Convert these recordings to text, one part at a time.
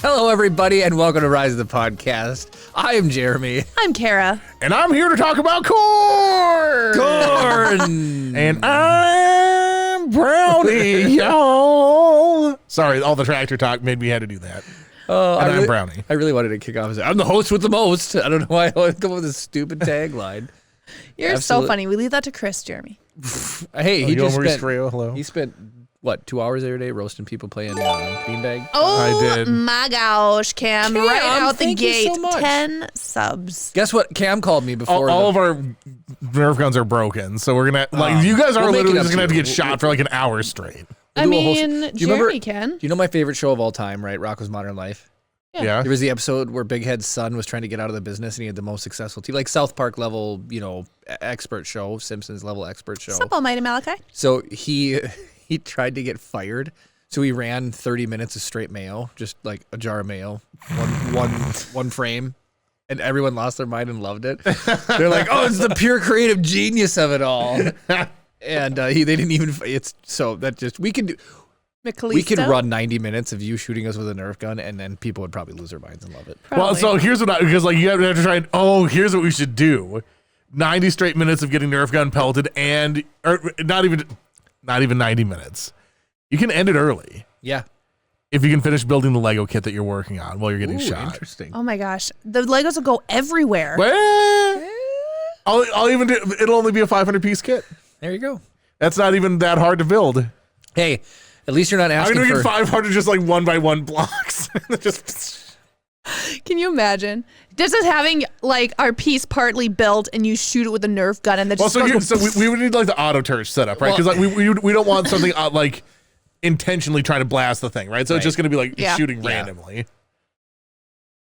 Hello, everybody, and welcome to Rise of the Podcast. I am Jeremy. I'm Kara. And I'm here to talk about corn. Corn. And I'm Brownie, y'all. Sorry, all the tractor talk made me had to do that. And I'm Brownie. I really wanted to kick off and say, I'm the host with the most. I don't know why I always come up with this stupid tagline. You're so funny. We leave that to Chris, Jeremy. Hey, he just spent, hello. he spent, what, 2 hours every day roasting people playing beanbag? Oh I did. my gosh, Cam, right out the thank you gate, so much. 10 subs. Guess what? Cam called me before. All of our Nerf guns are broken, so we're gonna you guys are we'll make it literally up just gonna have to to you. get shot for like an hour straight. I do a whole mean, do you remember- Jeremy can. Do you know my favorite show of all time, right? Rocko's Modern Life. Yeah. There was the episode where Big Head's son was trying to get out of the business and he had the most successful team, like South Park level, expert show, Simpsons level expert show. What's up, Almighty Malachi? So he tried to get fired. So he ran 30 minutes of straight mayo, just like a jar of mayo, one frame, and everyone lost their mind and loved it. They're like, "Oh, it's the pure creative genius of it all." And they didn't even. It's so that just we could run 90 minutes of you shooting us with a Nerf gun, and then people would probably lose their minds and love it. Probably. Well, so here's what because you have to try and here's what we should do: 90 straight minutes of getting Nerf gun pelted, or not even 90 minutes. You can end it early. Yeah. If you can finish building the Lego kit that you're working on while you're getting shot. Interesting. Oh my gosh, the Legos will go everywhere. Well, I'll even do. It'll only be a 500-piece kit. There you go. That's not even that hard to build. Hey, at least you're not I'm asking gonna for get 500 just like 1x1 blocks. Just Can you imagine? This is having like our piece partly built, and you shoot it with a Nerf gun, and then just we would need like the auto turret setup, right? Because like we don't want something like intentionally trying to blast the thing, right? So it's just gonna be like shooting randomly.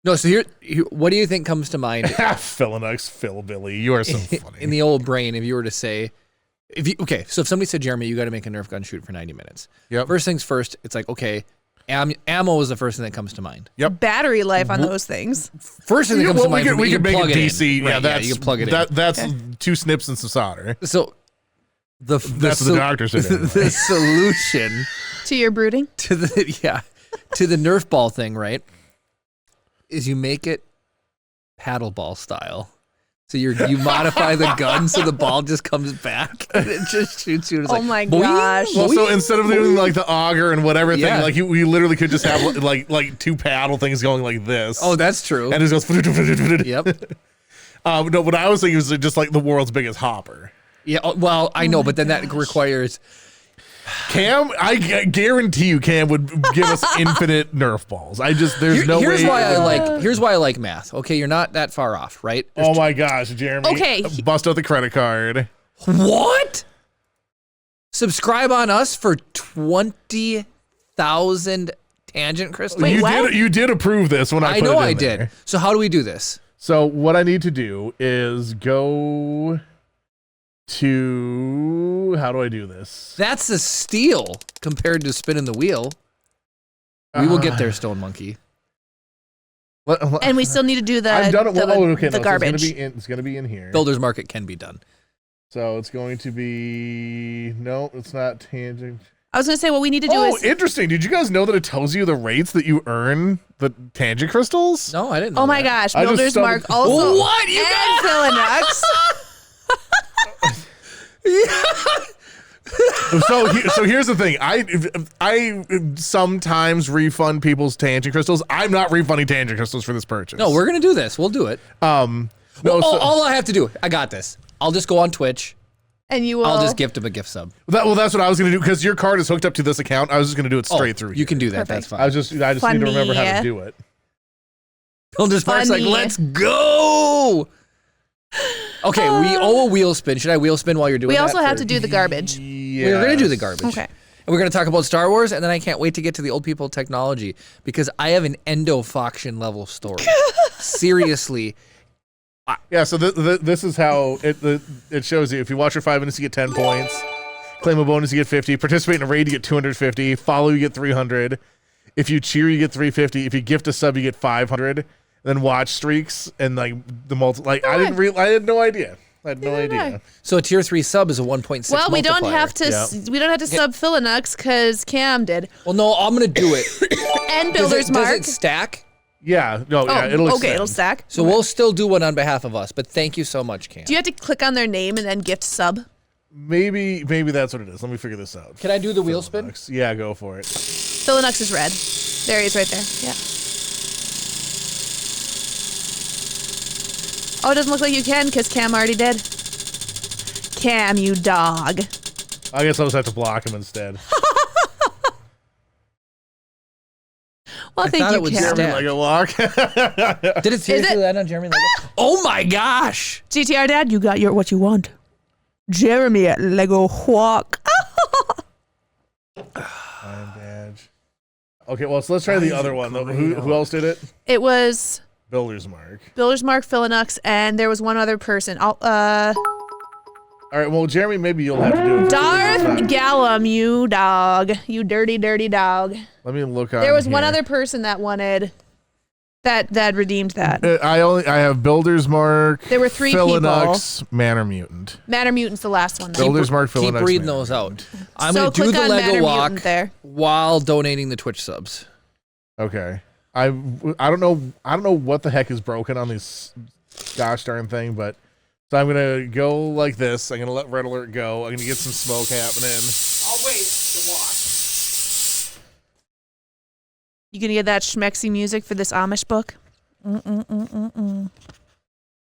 No, so here, what do you think comes to mind? Phil Billy, you are so funny. In the old brain, if you were to say, so if somebody said, Jeremy, you got to make a Nerf gun shoot for 90 minutes. Yep. First things first, it's like, okay, ammo is the first thing that comes to mind. Yep. battery life on those things. First thing that comes to mind, we could make a DC. Right, That's you can plug it in. That's 2 snips and some solder. So that's what the doctor said. Anyway. The solution To your brooding? to the Nerf ball thing, right, is you make it paddle ball style. So you modify the gun so the ball just comes back and it just shoots you. It's Oh my gosh. Well, so instead of doing like the auger and whatever thing, Yeah. like we literally could just have like 2 paddle things going like this. Oh, that's true. And it just goes. Yep. No, what I was thinking was just like the world's biggest hopper. Yeah. Well, I know, but then that requires. Cam, I guarantee you, Cam would give us infinite Nerf balls. There's no here's way. Here's why I like math. Okay, you're not that far off, right? Oh my gosh, Jeremy. Okay. Bust out the credit card. What? Subscribe on us for 20,000 tangent crystals. Wait, what? You did approve this when I put it in know I there. did. So how do we do this? So what I need to do is go to, how do I do this? That's a steal compared to spinning the wheel. We will get there, Stone Monkey. And we still need to do the I've done it. the garbage. It's gonna be in here. Builder's market can be done. So it's going to be, no, it's not tangent. I was going to say what we need to do is... Interesting. Did you guys know that it tells you the rates that you earn the tangent crystals? No, I didn't know Oh my that. gosh, Builder's Mark also... What? You and Philinax. So here's the thing. I sometimes refund people's tangent crystals. I'm not refunding tangent crystals for this purchase. No, we're going to do this. We'll do it. No, all I have to do, I got this. I'll just go on Twitch. And you will... I'll just gift him a gift sub. that's what I was gonna do because your card is hooked up to this account. I was just gonna do it straight through. You can do that. Perfect. That's fine. I just need to remember how to do it. Builder's Market's like, let's go. Okay, we owe a wheel spin. Should I wheel spin while you're doing We that? also have to do the garbage. Yeah. We're going to do the garbage. Okay. And we're going to talk about Star Wars, and then I can't wait to get to the old people technology because I have an endo-faction level story. Seriously. Yeah, so this is how it shows you. If you watch for 5 minutes, you get 10 points. Claim a bonus, you get 50. Participate in a raid, you get 250. Follow, you get 300. If you cheer, you get 350. If you gift a sub, you get 500. And then watch streaks and like the multi. Like I had no idea. I had no idea. So a tier 3 sub is a 1.6 Well, we don't multiplier. have to. We don't have to sub Philinux because Cam did. Well, no, I'm gonna do it. And Builder's Mark. Does it stack? Yeah. No. Yeah. It'll okay. It'll stack. So we'll still do one on behalf of us. But thank you so much, Cam. Do you have to click on their name and then gift sub? Maybe that's what it is. Let me figure this out. Can I do the wheel spin? Yeah, go for it. Philinux is red. There he is, right there. Yeah. Oh, it doesn't look like you can because Cam already did. Cam, you dog. I guess I'll just have to block him instead. Well, thank you, Cam. Jeremy Lego walk. Did it seriously land on Jeremy Lego? Oh my gosh! GTR Dad, you got what you want. Jeremy at Lego walk. Iron badge. Okay, well, so let's try the other one. Who else did it? It was Builder's Mark. Builder's Mark, Philinux, and there was one other person. All right, well, Jeremy, maybe you'll have to do it. Darth Gallum, you dog. You dirty, dirty dog. Let me look on There was here. one other person that wanted that redeemed that. I have Builder's Mark. There were 3 Philinux, Manor Mutant. Matter Mutant's the last one. Though. Builder's Mark, Philinux. Keep reading Manor those out. Mutant. I'm So gonna do click the on Lego Matter walk Mutant there. while donating the Twitch subs. Okay. I don't know what the heck is broken on this gosh darn thing, but so I'm gonna go like this. I'm gonna let Red Alert go. I'm gonna get some smoke happening. I'll wait to watch. You gonna get that schmexy music for this Amish book?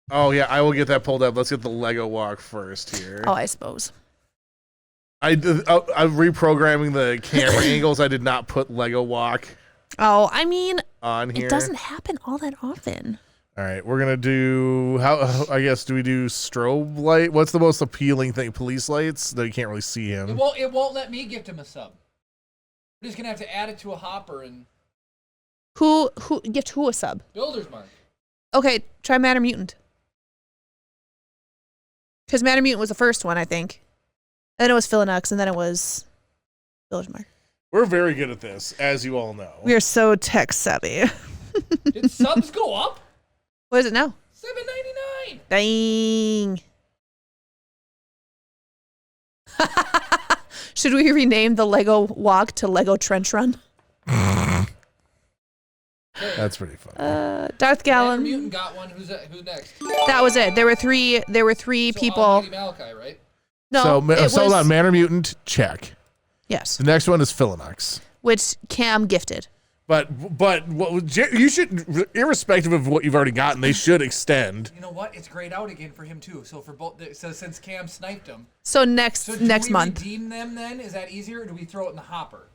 Oh yeah, I will get that pulled up. Let's get the Lego walk first here. Oh, I suppose. I'm reprogramming the camera angles. I did not put Lego walk Oh, I mean, on here. it doesn't happen all that often. All right, we're gonna do I guess do we do strobe light? What's the most appealing thing? Police lights? Though you can't really see him. It won't let me gift him a sub. We're just gonna have to add it to a hopper and Who gift who a sub? Builder's Mark. Okay, try Matter Mutant. Because Matter Mutant was the first one, I think. And then it was Philinux, and then it was Builder's Mark. We're very good at this, as you all know. We are so tech savvy. Did subs go up? What is it now? $7.99. Dang. Should we rename the Lego walk to Lego Trench Run? That's pretty funny. Darth Matter Gallon. Mutant got one. Who's next? That was it. There were three So people. Almighty Malachi, right? No, so it was, hold on, Manor Mutant, check. Yes, The next one is Philinux. which Cam gifted. But you should, irrespective of what you've already gotten, they should extend. You know what? It's grayed out again for him too. So for both, so since Cam sniped him, So next do next we month. redeem them then? Is that easier, or do we throw it in the hopper?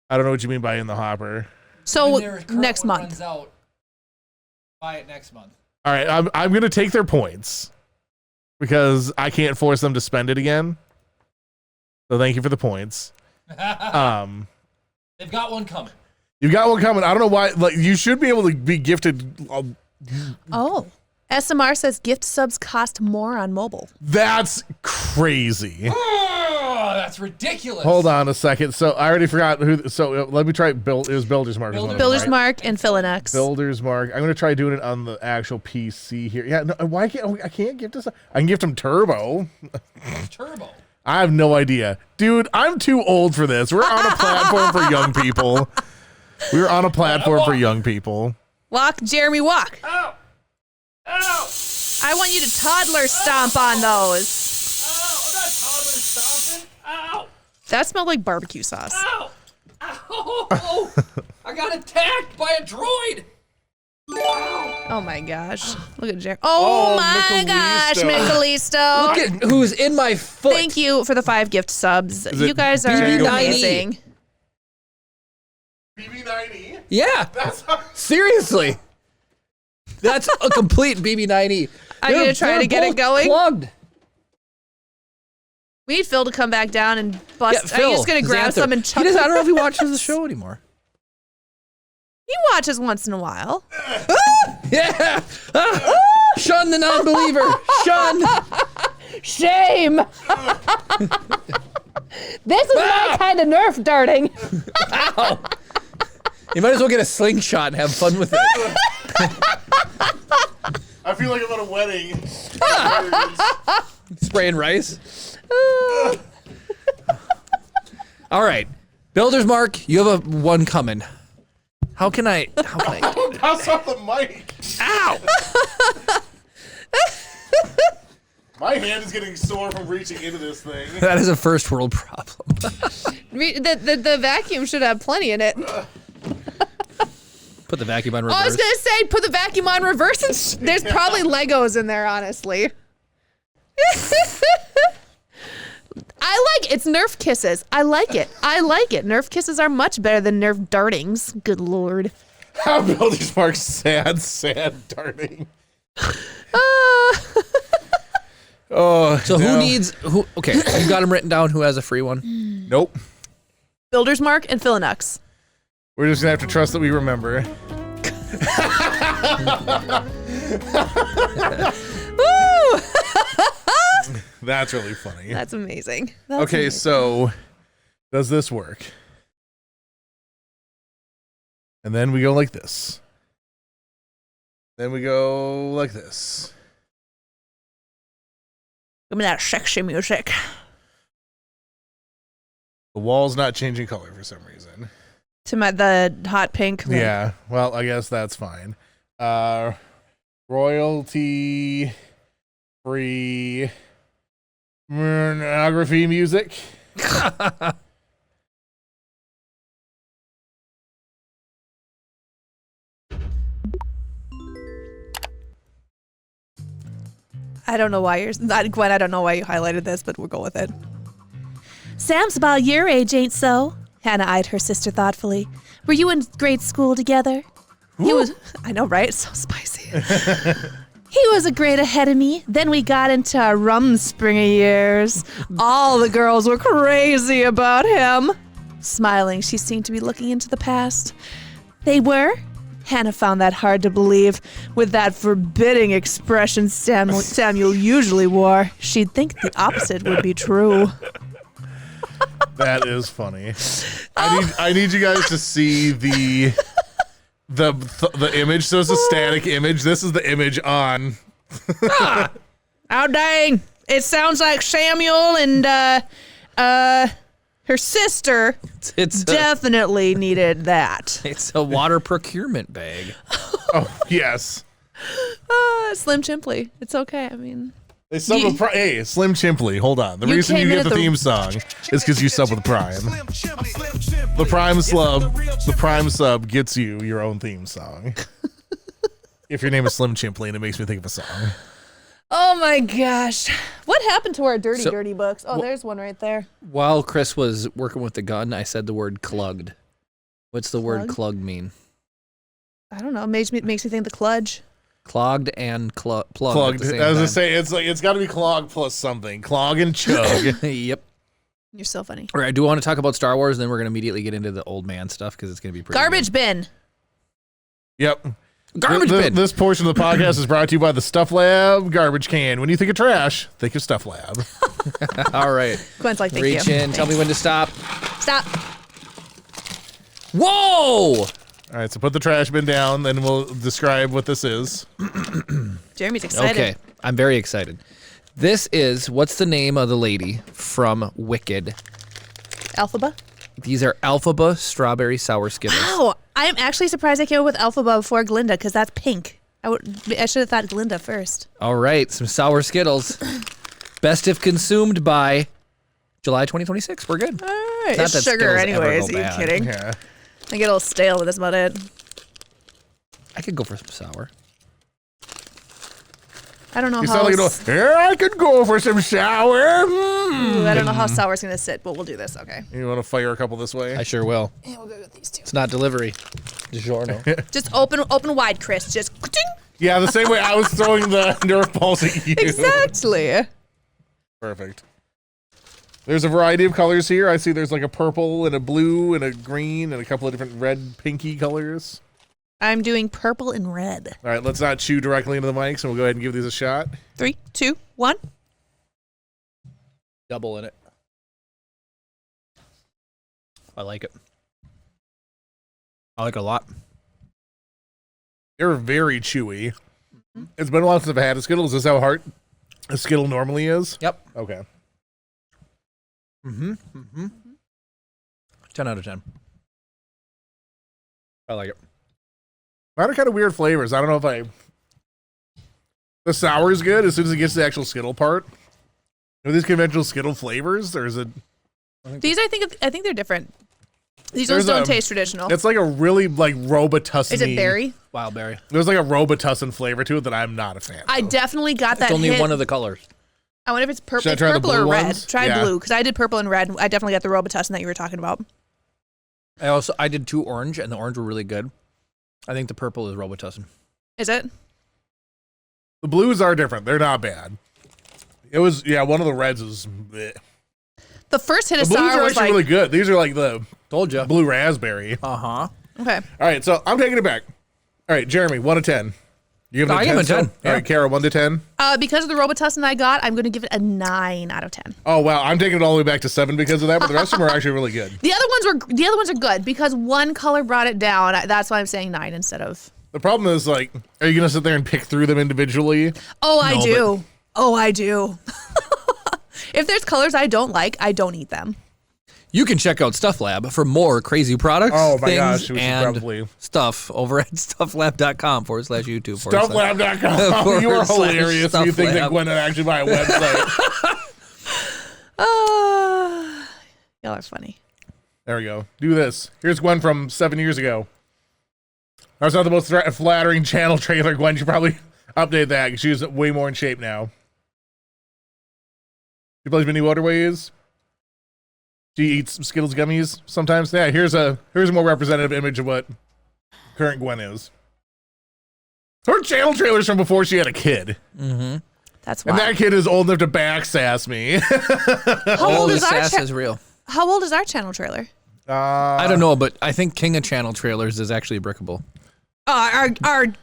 I don't know what you mean by in the hopper. So When their current next one month. runs out, buy it next month. All right, I'm gonna take their points because I can't force them to spend it again. So thank you for the points. They've got one coming. You've got one coming. I don't know why. Like you should be able to be gifted. Oh, SMR says gift subs cost more on mobile. That's crazy. Oh, that's ridiculous. Hold on a second. So I already forgot who. So let me try. It was Builder's Mark. Builder's Mark and Philinux. Builder's Mark. I'm gonna try doing it on the actual PC here. Yeah. No. Why can't I can't gift this? I can gift him Turbo. Turbo. I have no idea, dude. I'm too old for this. We're on a platform for young people. We're on a platform for young people. Walk, Jeremy, walk. Ow! Ow! I want you to toddler stomp on those. Ow! I'm not toddler stomping. Ow! That smelled like barbecue sauce. Ow! Ow! I got attacked by a droid. Oh my gosh. Look at Jeremy. Oh my gosh, Michalisto. Look at who's in my foot. Thank you for the 5 gift subs. Is You it guys are BB-90? amazing. BB-90. Yeah. Seriously. That's a complete BB-90. Are you gonna try to get it going? Plugged. We need Phil to come back down and bust. Phil, Are you just gonna grab Xanther. some and chuck? I don't know if he watches the show anymore. He watches once in a while. Yeah. Shun the non-believer. Shun. Shame. This is my kind of Nerf darting. Ow. You might as well get a slingshot and have fun with it. I feel like I'm at a wedding. Spraying rice. All right, Builder's Mark, you have a one coming. How can I? Pass off the mic. Ow! My hand is getting sore from reaching into this thing. That is a first world problem. The vacuum should have plenty in it. Put the vacuum on Oh, reverse. I was gonna say, put the vacuum on reverse, and there's probably Legos in there, honestly. It's Nerf kisses. I like it. Nerf kisses are much better than Nerf dartings. Good lord. How Builder's Mark's sad darting. Oh, So who needs who? Okay, you got them written down. Who has a free one? Nope. Builder's Mark and Philinux. We're just gonna have to trust that we remember. Woo! That's really funny. That's amazing. That's Okay, amazing. so does this work? And then we go like this. Then we go like this. Give me that sexy music. The wall's not changing color for some reason. To the hot pink. Yeah, well, I guess that's fine. Royalty free pornography music. I don't know why Gwen, I don't know why you highlighted this, but we'll go with it. Sam's about your age, ain't so? Hannah eyed her sister thoughtfully. Were you in grade school together? He was, I know, right? It's so spicy. He was a grade ahead of me. Then we got into our rumspringa years. All the girls were crazy about him. Smiling, she seemed to be looking into the past. They were? Hannah found that hard to believe. With that forbidding expression Samuel usually wore, she'd think the opposite would be true. That is funny. I need you guys to see the image. So it's a static image. This is the image on. Oh dang! It sounds like Samuel and her sister It's definitely needed that. it's a water procurement bag. Oh yes. Slim Chimply. It's okay. I mean, They sub with Hey, Slim Chimply. Hold on. The You reason you came in get at the the- theme song is because you sub with Prime. The Prime sub gets you your own theme song. If your name is Slim Chimply, and it makes me think of a song. oh my gosh, what happened to our dirty So- books? Oh, there's one right there. While Chris was working with the gun, I said the word clugged. What's the word Clugged? clug mean? I don't know. It makes me think the kludge. Clogged and plugged. Plugged. At the same As I time. say, it's got to be clog plus something. Clog and chug. Yep. You're so funny. All right, I do want to talk about Star Wars, and then we're going to immediately get into the old man stuff because it's going to be pretty Garbage bin. Yep. Garbage bin. This portion of the podcast is brought to you by the Stuff Lab garbage can. When you think of trash, think of Stuff Lab. All right. Gwen's like, thank Reach you. in. Tell me when to stop. Stop. Whoa! All right, so put the trash bin down, then we'll describe what this is. Jeremy's excited. Okay, I'm very excited. This is, what's the name of the lady from Wicked? Alphaba. These are Alphaba strawberry sour Skittles. Oh, I'm actually surprised I came up with Alphaba before Glinda because that's pink. I should have thought Glinda first. All right, some sour Skittles. Best if consumed by July 2026. We're good. All right. Not It's that sugar Skittles ever anyways. go Are you bad. kidding? Yeah. I get a little stale, but that's about it. I could go for some sour. I don't know You how. sound like I could go for some sour. Ooh, I don't know how sour's gonna sit, but we'll do this. Okay. You want to fire a couple this way? I sure will. And we'll go with these two. It's not delivery. DiGiorno. Just open wide, Chris. Just. Yeah, the same way I was throwing the Nerf balls at you. Exactly. Perfect. There's a variety of colors here. I see there's like a purple and a blue and a green and a couple of different red, pinky colors. I'm doing purple and red. All right, let's not chew directly into the mics, and we'll go ahead and give these a shot. 3, 2, 1. Double in it. I like it. I like it a lot. They're very chewy. It's been a while since I've had a Skittle. Is this how hard a Skittle normally is? Yep. Okay. 10 out of 10. I like it. Mine are kind of weird flavors. I don't know if the sour is good as soon as it gets to the actual Skittle part. Are these conventional Skittle flavors, or is it? These, I think they're different. These ones don't taste traditional. It's like a really Robitussin. Is it berry? Wild berry. There's like a Robitussin flavor to it that I'm not a fan of. I definitely got that. It's only hit. one of the colors. I wonder if it's purple. Should I It's try the purple or blue red. ones? Try Yeah. blue, because I did purple and red. I definitely got the Robitussin that you were talking about. I did 2 orange, and the orange were really good. I think the purple is Robitussin. Is it? The blues are different. They're not bad. It was one of the reds is. Bleh. The first hit The of blues sour are was actually like really good. These are like the Told you. blue raspberry. Uh-huh. okay. All right, so I'm taking it back. All right, Jeremy, 1 to 10. You give it I give it a 10. still? Yeah. All right, Kara, 1 to 10. Because of the Robitussin I got, I'm going to give it a 9 out of 10. Oh wow, I'm taking it all the way back to 7 because of that, but the rest of them are actually really good. The other ones are good because one color brought it down. That's why I'm saying 9 instead of. The problem is are you gonna sit there and pick through them individually? Oh, I No, do. Oh, I do. If there's colors I don't like, I don't eat them. You can check out Stuff Lab for more crazy products, Oh my things, gosh, we should and probably stuff over at stufflab.com/YouTube. Stufflab.com. You are /slash hilarious. You think that Stuff Gwen would actually buy a website? Y'all are funny. There we go. Do this. Here's Gwen from 7 years ago. That's not the most flattering channel trailer, Gwen. You should probably update that because she's way more in shape now. She plays mini waterways. She eats Skittles gummies sometimes. Yeah, here's a more representative image of what current Gwen is. Her channel trailer's from before she had a kid. Mm-hmm. That's why. And that kid is old enough to backsass me. How old the is our sass is real. How old is our channel trailer? I don't know, but I think King of Channel Trailers is actually brickable. Our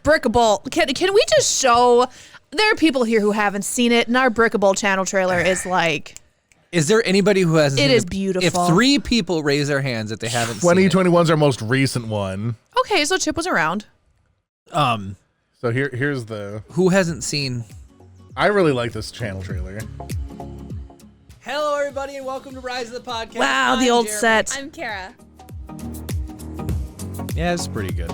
brickable. Can we just show? There are people here who haven't seen it, and our brickable channel trailer is like. Is there anybody who hasn't It seen is it? beautiful. If 3 people raise their hands that they haven't seen it. 2021's our most recent one. Okay, so Chip was around. So here's the. Who hasn't seen? I really like this channel trailer. Hello, everybody, and welcome to Rise of the Podcast. Wow, the old set. I'm Kara. Yeah, it's pretty good.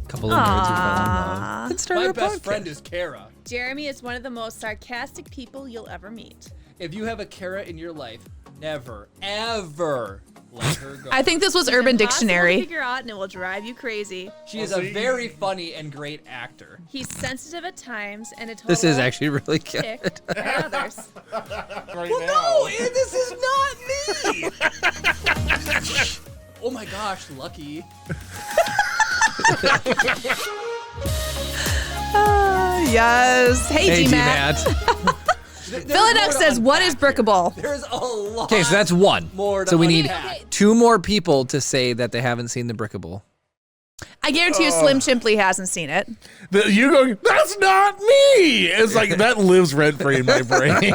Couple of nerds who fell in love. Let's start My our best podcast. friend is Kara. Jeremy is one of the most sarcastic people you'll ever meet. If you have a Kara in your life, never, ever let her go. I think this was It's Urban impossible Dictionary. to figure out, and it will drive you crazy. She is a very funny and great actor. He's sensitive at times, and a total This is actually really good. dick at others. No, this is not me. Oh my gosh, Lucky. Yes. Hey, G-Matt. Philadelphia says, what is brickable? There's a lot. Okay, so that's 1. More So we to need unpack. 2 more people to say that they haven't seen the Brickable. I guarantee you Slim Chimply hasn't seen it. You go, that's not me. It's like that lives rent free in my brain.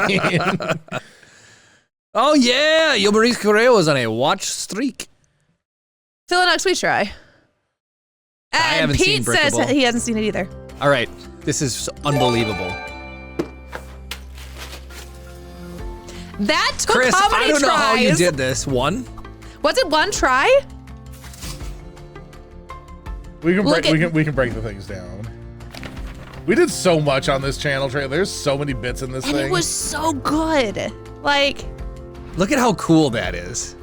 Oh yeah, Yo Maurice Correa is on a watch streak. Philadelphia, we try. And haven't Pete seen says Brickable. he hasn't seen it either. All right, this is unbelievable. That took Chris, how many I don't know how you tries? did this. 1? Was it 1 try? we can Look break, at- we can break the things down. We did so much on this channel trailer. There's so many bits in this And thing. it was so good. Like, Look at how cool that is.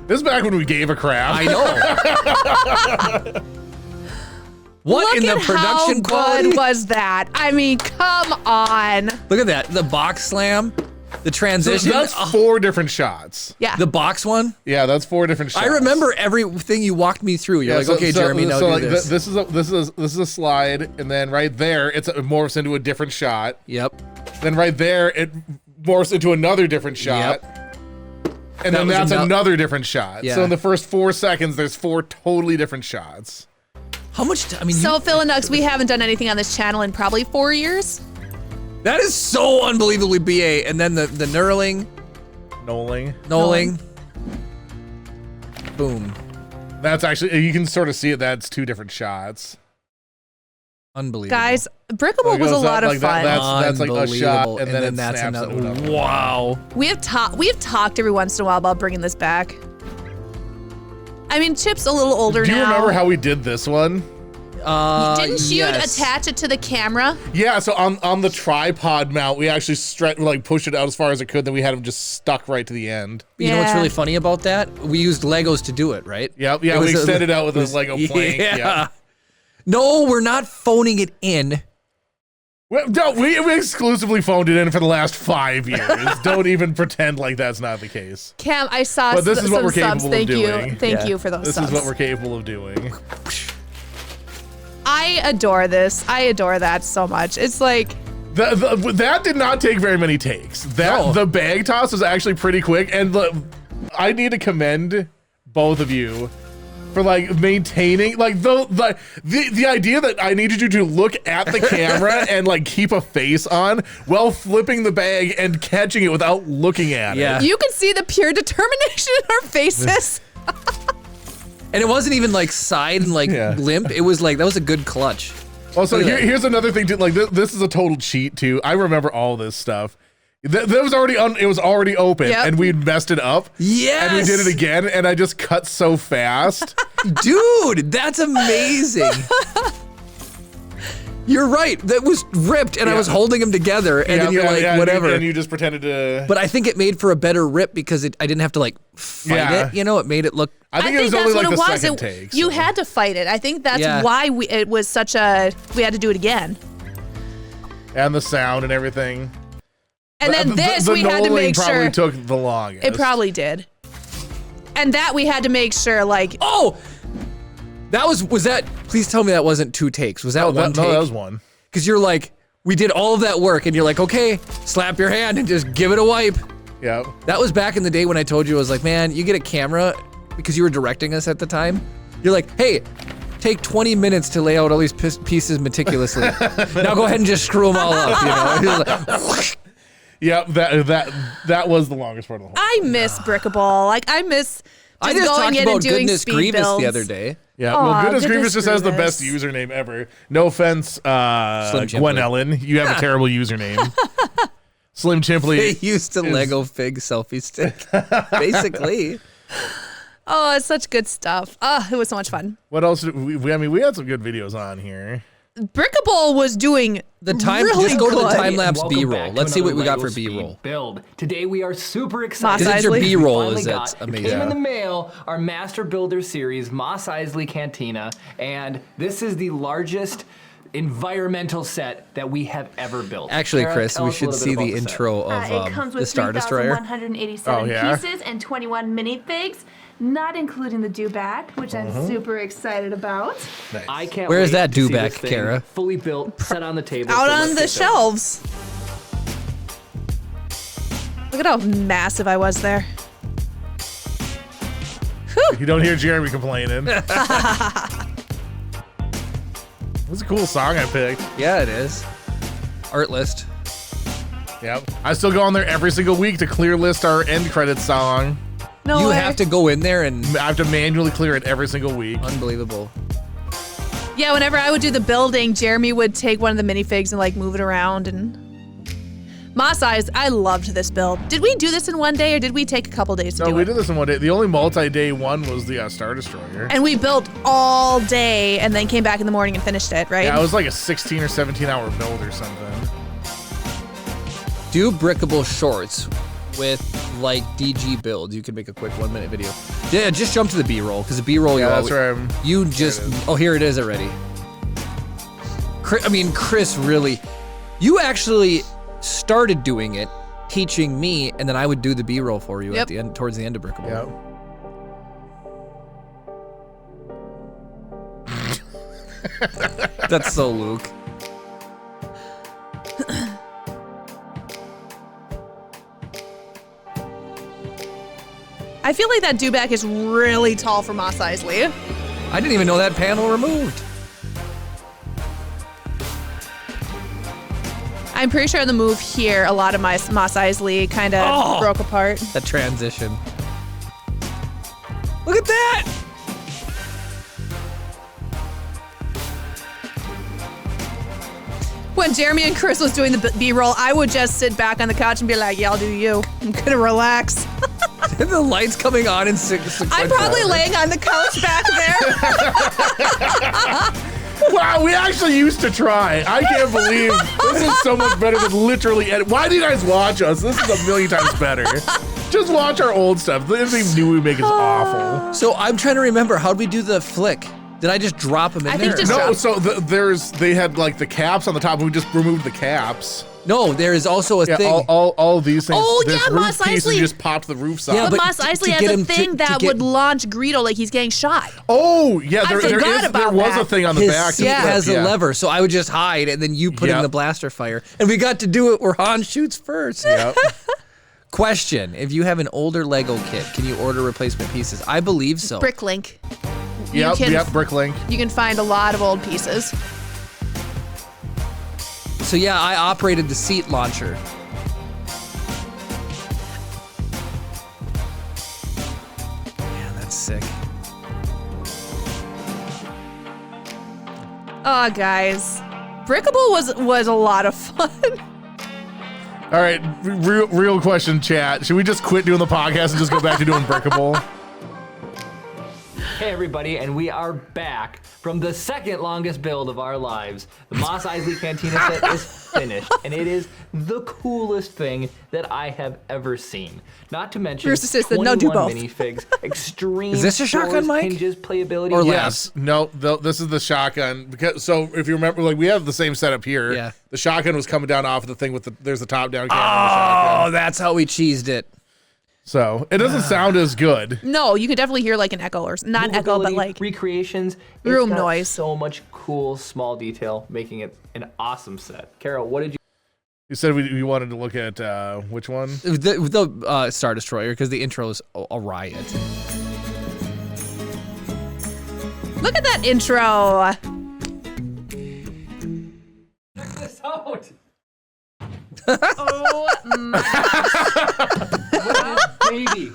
This is back when we gave a crap. I know. What look in the at production how quality? good was that? I mean, come on. Look at that. The box slam, the So transition. that's Oh, 4 different shots. Yeah. the box one. Yeah, that's 4 different shots. I remember everything you walked me through. You're like, okay, Jeremy, now do this. This is a slide, and then right there it morphs into a different shot. Yep. Then right there it morphs into another different shot. And then was that's ano- another different shot. Yeah. So in the first 4 seconds, there's 4 totally different shots. How much? I mean, So, Phil and Nux, we haven't done anything on this channel in probably 4 years. that is so unbelievably BA. And then the knurling, Knowing. boom. That's actually, you can sort of see it. That's 2 different shots. Unbelievable. Guys, Brickable was a lot of fun. That's like a shot, Unbelievable. and then it that's snaps another. into another. Wow. We have talked every once in a while about bringing this back. I mean, Chip's a little older now. Do you remember how we did this one? Didn't you yes. attach it to the camera? Yeah, so on the tripod mount, we actually pushed it out as far as it could, then we had them just stuck right to the end. You know what's Yeah. really funny about that? We used Legos to do it, right? Yep, yeah, It we was extended out with it a was- Lego plank. Yeah. No, we're not phoning it in. No, we exclusively phoned it in for the last 5 years. Don't even pretend like that's not the case. Cam, I saw But this is what some we're subs. capable of Thank you. doing. Thank Yeah. you for those This subs. is what we're capable of doing. I adore this. I adore that so much. It's like, That did not take very many takes. No. The bag toss was actually pretty quick, and I need to commend both of you for like maintaining like the idea that I needed you to look at the camera and like keep a face on while flipping the bag and catching it without looking at Yeah. it. you can see the pure determination in our faces. And it wasn't even like side and like Yeah. limp. It was like, that was a good clutch. Also, Look at that. here's another thing too. Like this is a total cheat too. I remember all this stuff. That was already it was already open, Yep. and we'd messed it up. Yes. And we did it again, and I just cut so fast. Dude, that's amazing. You're right. That was ripped, and I was holding them together, and then you're like, whatever. And you just pretended to. But I think it made for a better rip because I didn't have to like fight Yeah. it. You know, it made it look. I think it was only like the second take. You so. had to fight it. I think that's Yeah. why it was such a. We had to do it again. And the sound and everything. And then this the we had to knolling make probably sure. took the longest. It probably did. And that we had to make sure, like, Oh, was that? Please tell me that wasn't 2 takes. Was that one take? No, that was one. Because you're like, we did all of that work, and you're like, okay, slap your hand and just give it a wipe. Yeah. That was back in the day when I told you, I was like, man, you get a camera because you were directing us at the time. You're like, hey, take 20 minutes to lay out all these pieces meticulously. Now go ahead and just screw them all up, you know? You're like, Yeah, that was the longest part of the whole. I miss Brickable. Like, I miss I just just going talked in and about doing Goodness speed Grievous builds. the other day. Yeah, Aw, well, Goodness Goodness Grievous just has the Grievous. best username ever. No offense, Slim Gwen Chimply. Ellen. You have a terrible username. Slim They Chimply. used a Lego fig selfie stick, basically. Oh, it's such good stuff. It was so much fun. What else? I mean, we had some good videos on here. Brickable was doing The time, really just go to the good. time lapse Welcome B-roll. back to Let's see what another we got Lego for Speed B-roll. Build. Today we are super Moss excited. This is your Isley. We B-roll, finally is got- that's It amazing. came in the mail, our Master Builder series, Moss Isley Cantina, and this is the largest environmental set that we have ever built. Actually, Kara, Chris, tell we us a should little see bit the about set. intro of It comes the with Star Destroyer. 3,187 Oh, yeah? pieces and 21 minifigs, not including the dewback, which I'm super excited about. Nice. I can't Where is wait that to see dewback, this thing Kara? fully built, set on the table. out so on let's the get going. shelves. Look at how massive I was there. You don't hear Jeremy complaining. That's a cool song I picked. Yeah, it is. Art list. Yep. I still go on there every single week to clear list our end credits song. No You way. have to go in there and I have to manually clear it every single week. unbelievable. Yeah, whenever I would do the building, Jeremy would take one of the minifigs and like move it around and. Moss Eyes, I loved this build. Did we do this in one day or did we take a couple days to No, do we it? did this in one day. The only multi-day one was the Star Destroyer. And we built all day and then came back in the morning and finished it, right? Yeah, it was like a 16 or 17 hour build or something. Do brickable shorts with like DG builds. You can make a quick 1-minute video. Yeah, just jump to the B-roll because the B-roll Yeah, you that's always, where I'm. you just here it is already. Chris really, you actually started doing it, teaching me, and then I would do the B-roll for you Yep. at the end, towards the end of brickable. Yeah. That's so Luke. I feel like that dewback is really tall for Moss Isley. I didn't even know that panel removed. I'm pretty sure on the move here, a lot of my Moss Isley kind of Oh! broke apart. That transition. Look at that! When Jeremy and Chris was doing the B-roll, I would just sit back on the couch and be like, yeah, I'll do you. I'm gonna relax. The lights coming on in I'm probably laying on the couch back there. Wow, we actually used to try. I can't believe this is so much better than literally edit. Why do you guys watch us? This is a million times better. Just watch our old stuff. Anything new we make is awful. So I'm trying to remember, how'd we do the flick? Did I just drop them in I there? think just No, drop. so they had like the caps on the top, and we just removed the caps. No, there is also a Yeah, thing. all of these things. Oh, this yeah, roof Mos piece, Eisley. you just popped the roofs off. Yeah, But but Mos to Eisley get has a him thing to that get- would launch Greedo like he's getting shot. Oh, yeah, I there forgot about was that. a thing on the His back. seat that has flipped, a yeah. lever, so I would just hide, and then you put in Yep. the blaster fire. And we got to do it where Han shoots first. Yep. Question, if you have an older Lego kit, can you order replacement pieces? I believe so. Bricklink. Yep, can- yep, Bricklink. You can find a lot of old pieces. So yeah, I operated the seat launcher. Man, that's sick. Oh, guys. Brickable was a lot of fun. All right, real question, chat. Should we just quit doing the podcast and just go back to doing Brickable? Hey everybody, and we are back from the second longest build of our lives. The Mos Eisley Cantina set is finished, and it is the coolest thing that I have ever seen. Not to mention Bruce assisted, no, do 21 both. minifigs, extreme Is this a shotgun, doors, Mike? hinges, playability. Or Yes. No, this is the shotgun. Because so if you remember, like we have the same setup here. Yeah. The shotgun was coming down off of the thing with there's the top down camera. on the Oh, shotgun. that's how we cheesed it. So it doesn't sound as good. No, you could definitely hear like an echo or not an echo, but Movability, like recreations, room it's got noise. So much cool small detail, making it an awesome set. Carol, what did you? You said we wanted to look at which one? The Star Destroyer, because the intro is a riot. look at that intro. Check this out. Oh my Baby,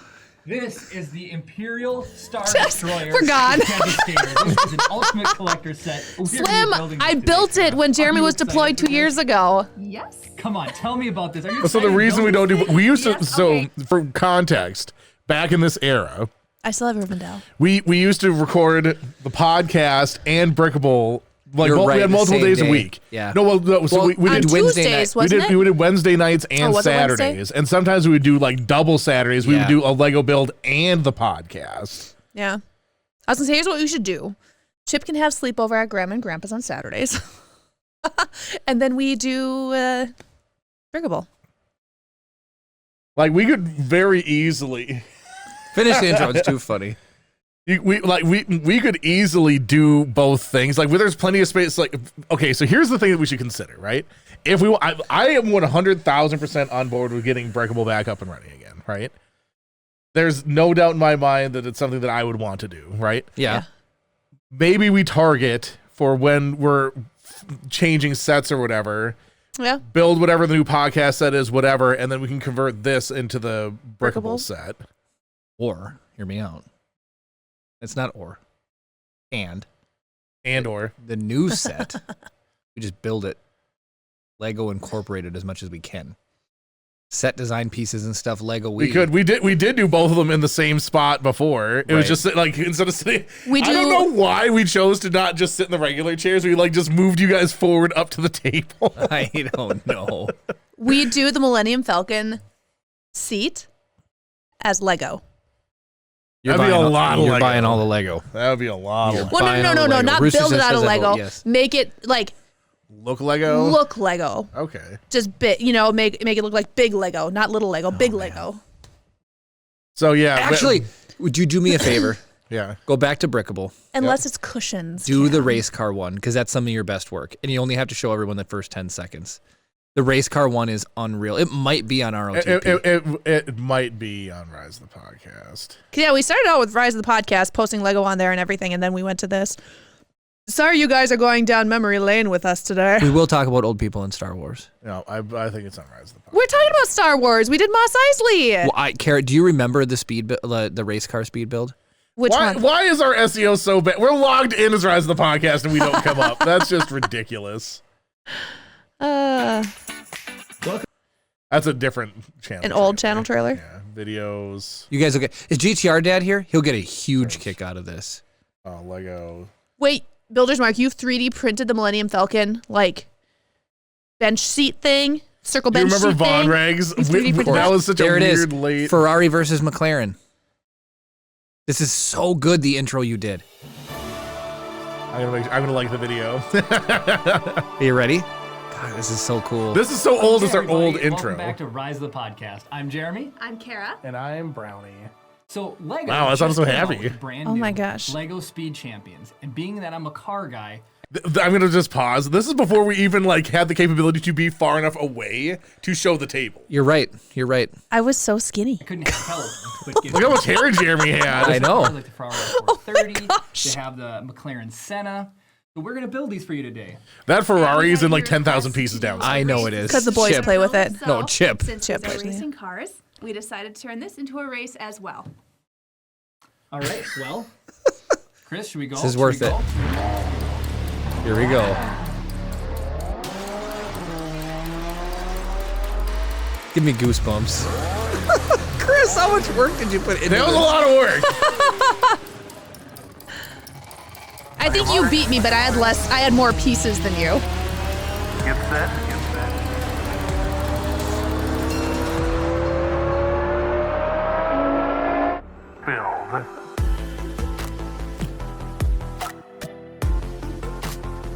this is the Imperial Star Just Destroyer. forgot. Devastator. This is an ultimate collector set. We're Slim, rebuilding I this built today. it when Are Jeremy you was excited deployed for 2 years this? ago. Yes. Come on, tell me about this. Are you So excited the to reason we don't build do we used to Yes, so okay. for context, back in this era, I still have Rivendell. we used to record the podcast and Brickable. Like You're we right, had the multiple same days a day. week. Yeah. No, so Well, we On did Wednesday Tuesdays, night. we wasn't it? did Wednesday nights and was it Wednesday? Saturdays, and sometimes we would do like double Saturdays. We would Yeah. do a Lego build and the podcast. Yeah. I was gonna say, here's what we should do. Chip can have sleepover at Grandma and Grandpa's on Saturdays. And then we do Brickable. Like we could very easily, Finish the intro, it's too funny. we could easily do both things. Like there's plenty of space. Like okay, so here's the thing that we should consider, right? If I am 100,000% on board with getting Breakable back up and running again, right? There's no doubt in my mind that it's something that I would want to do, right? Yeah. Maybe we target for when we're changing sets or whatever, Yeah. build whatever the new podcast set is, whatever, and then we can convert this into the Breakable Breakable? set. Or, hear me out. It's not or. And Or the new set, we just build it. Lego incorporated as much as we can. Set design pieces and stuff, Lego. we did do both of them in the same spot before. It was Right. just like instead of sitting, We I don't do- know why we chose to not just sit in the regular chairs. We like just moved you guys forward up to the table. I don't know. We do the Millennium Falcon seat as Lego. You're That'd be buying a lot of You're Lego. buying all the Lego. That would be a lot You're of Well, buying all the no, Lego. not Rooster build it just out of says I Lego. vote yes. Make it like look Lego. look Lego. Okay. Just big, make it look like big Lego, not little Lego, big Lego. So yeah, Actually, would you do me a favor? yeah. Go back to Brickable. Unless it's cushions. Do the Cam. race car one, because that's some of your best work. And you only have to show everyone the first 10 seconds. The race car one is unreal. It might be on ROTP. It might be on Rise of the Podcast. Yeah, we started out with Rise of the Podcast, posting Lego on there and everything, and then we went to this. Sorry, you guys are going down memory lane with us today. We will talk about old people in Star Wars. No, I think it's on Rise of the Podcast. We're talking about Star Wars. We did Mos Eisley. Well, Carrot, do you remember the the race car speed build? Which one? Why is our SEO so bad? We're logged in as Rise of the Podcast and we don't come up. That's just ridiculous. That's a different channel. An old channel trailer. Yeah, videos. You guys will get. Is GTR Dad here? He'll get a huge kick out of this. Oh, Lego. Wait, Builder's Mark, you 3D printed the Millennium Falcon like bench seat thing, circle Do you bench remember seat Von thing. Regs? You 3D printed That that? was such a There it is. weird late. Ferrari versus McLaren. This is so good. The intro you did. I'm gonna like the video. Are you ready? God, this is so cool. This is so old. It's our Everybody, old welcome intro. back to Rise of the Podcast. I'm Jeremy. I'm Kara. And I'm Brownie. So Lego. Wow, that sounds so just came out happy. with brand Oh my new gosh. Lego Speed Champions, and being that I'm a car guy, I'm gonna just pause. This is before we even like had the capability to be far enough away to show the table. You're right. You're right. I was so skinny. I couldn't tell them. But give Look how much hair Jeremy had. I know. Like the Ferrari 430. They have the McLaren Senna. So we're gonna build these for you today. That Ferrari is in like 10,000 pieces down. I know it is. Because the boys Chip. play with it. So, No, Chip. Since Chip. these are racing cars, we decided to turn this into a race as well. All right. Well, Chris, should we go? This is Should worth we it. go? Here we go. Give me goosebumps. Chris, how much work did you put into That was a this? lot of work. I think you beat me, but I had more pieces than you. Get set, get set. Build.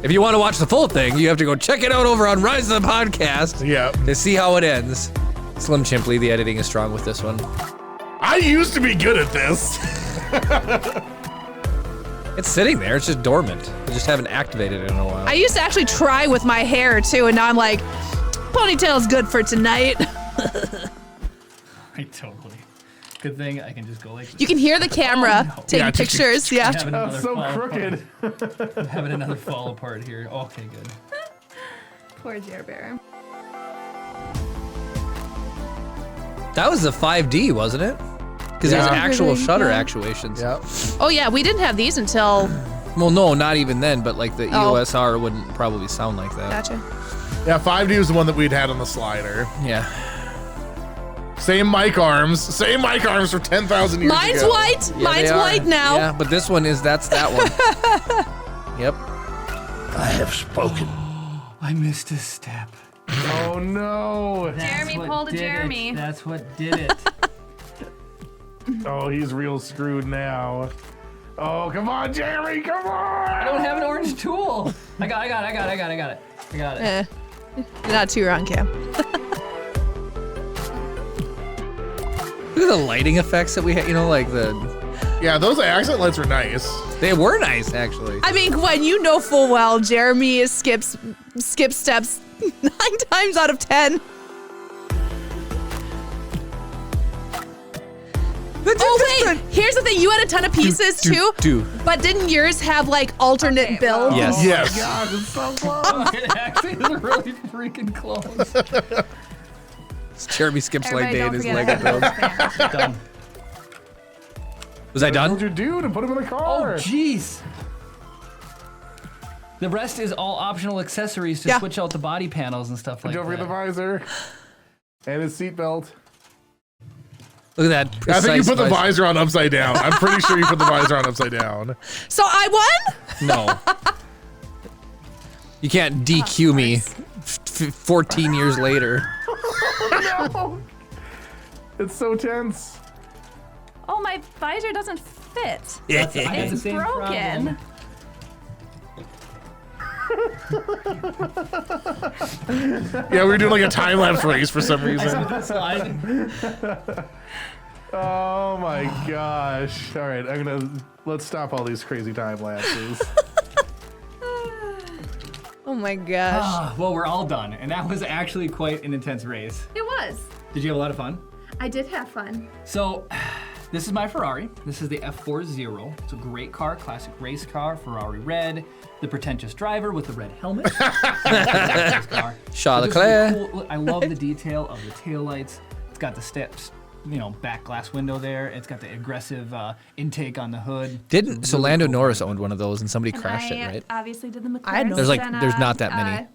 If you want to watch the full thing, you have to go check it out over on Rise of the Podcast Yeah. to see how it ends. Slim Chimply, the editing is strong with this one. I used to be good at this. It's sitting there. It's just dormant. I just haven't activated it in a while. I used to actually try with my hair too, and now I'm like, ponytail's good for tonight. I totally. Good thing I can just go like this. You can hear the camera Oh, no. taking Yeah, pictures. Yeah. Having That's another so fall crooked. apart. I'm having another fall apart here. Okay, good. Poor Jer Bear. That was the 5D, wasn't it? Because there's Yeah. actual shutter Yeah. actuations. Yep. Oh yeah, we didn't have these until. Well, no, not even then, but like the Oh. EOSR wouldn't probably sound like that. Gotcha. Yeah, 5D was the one that we'd had on the slider. Yeah. Same mic arms for 10,000 years Mine's ago. white. Yeah, Mine's they are. white now. Yeah, but this one that's that one. Yep. I have spoken. I missed a step. Oh no. That's Jeremy what pulled a did Jeremy. It. That's what did it. Oh, he's real screwed now. Oh, come on, Jeremy, come on. I don't have an orange tool. I got it. I got it. Eh, you're not too wrong, Cam. Look at the lighting effects that we had, like Yeah, those accent lights were nice. they were nice actually. I mean, Gwen, you know full well Jeremy skips steps 9 times out of 10. Oh wait, here's the thing. You had a ton of pieces too, but didn't yours have like alternate Okay, builds? Yes. Oh Yes. my God, it's so close. It actually is really freaking close. Jeremy skips like Everybody day don't in his forget Lego about build. the fan. Done. Was I What done? would you do to put him in the Oh, car? jeez. The rest is all optional accessories to Yeah. switch out the body panels and stuff like Don't forget the that. visor and his seatbelt. Look at that. I think you precise put the visor. visor on upside down. I'm pretty sure you put the visor on upside down. So I won? No. You can't DQ me 14 years later. No. It's so tense. Oh, my visor doesn't fit. I had the It's same broken. problem. Yeah, we were doing like a time lapse race for some reason. Slide. Oh my gosh. All right, let's stop all these crazy time lapses. Oh my gosh. Ah, well, we're all done, and that was actually quite an intense race. It was. Did you have a lot of fun? I did have fun. So, this is my Ferrari. This is the F40. It's a great car, classic race car, Ferrari red. The pretentious driver with the red helmet. This car. Charles But this is Leclerc. cool. Look, I love the detail of the taillights. It's got the steps, back glass window there. It's got the aggressive intake on the hood. So Lando Norris owned one of those and somebody And crashed I it, right? obviously did the McLaren I know. There's Senna, there's not that many.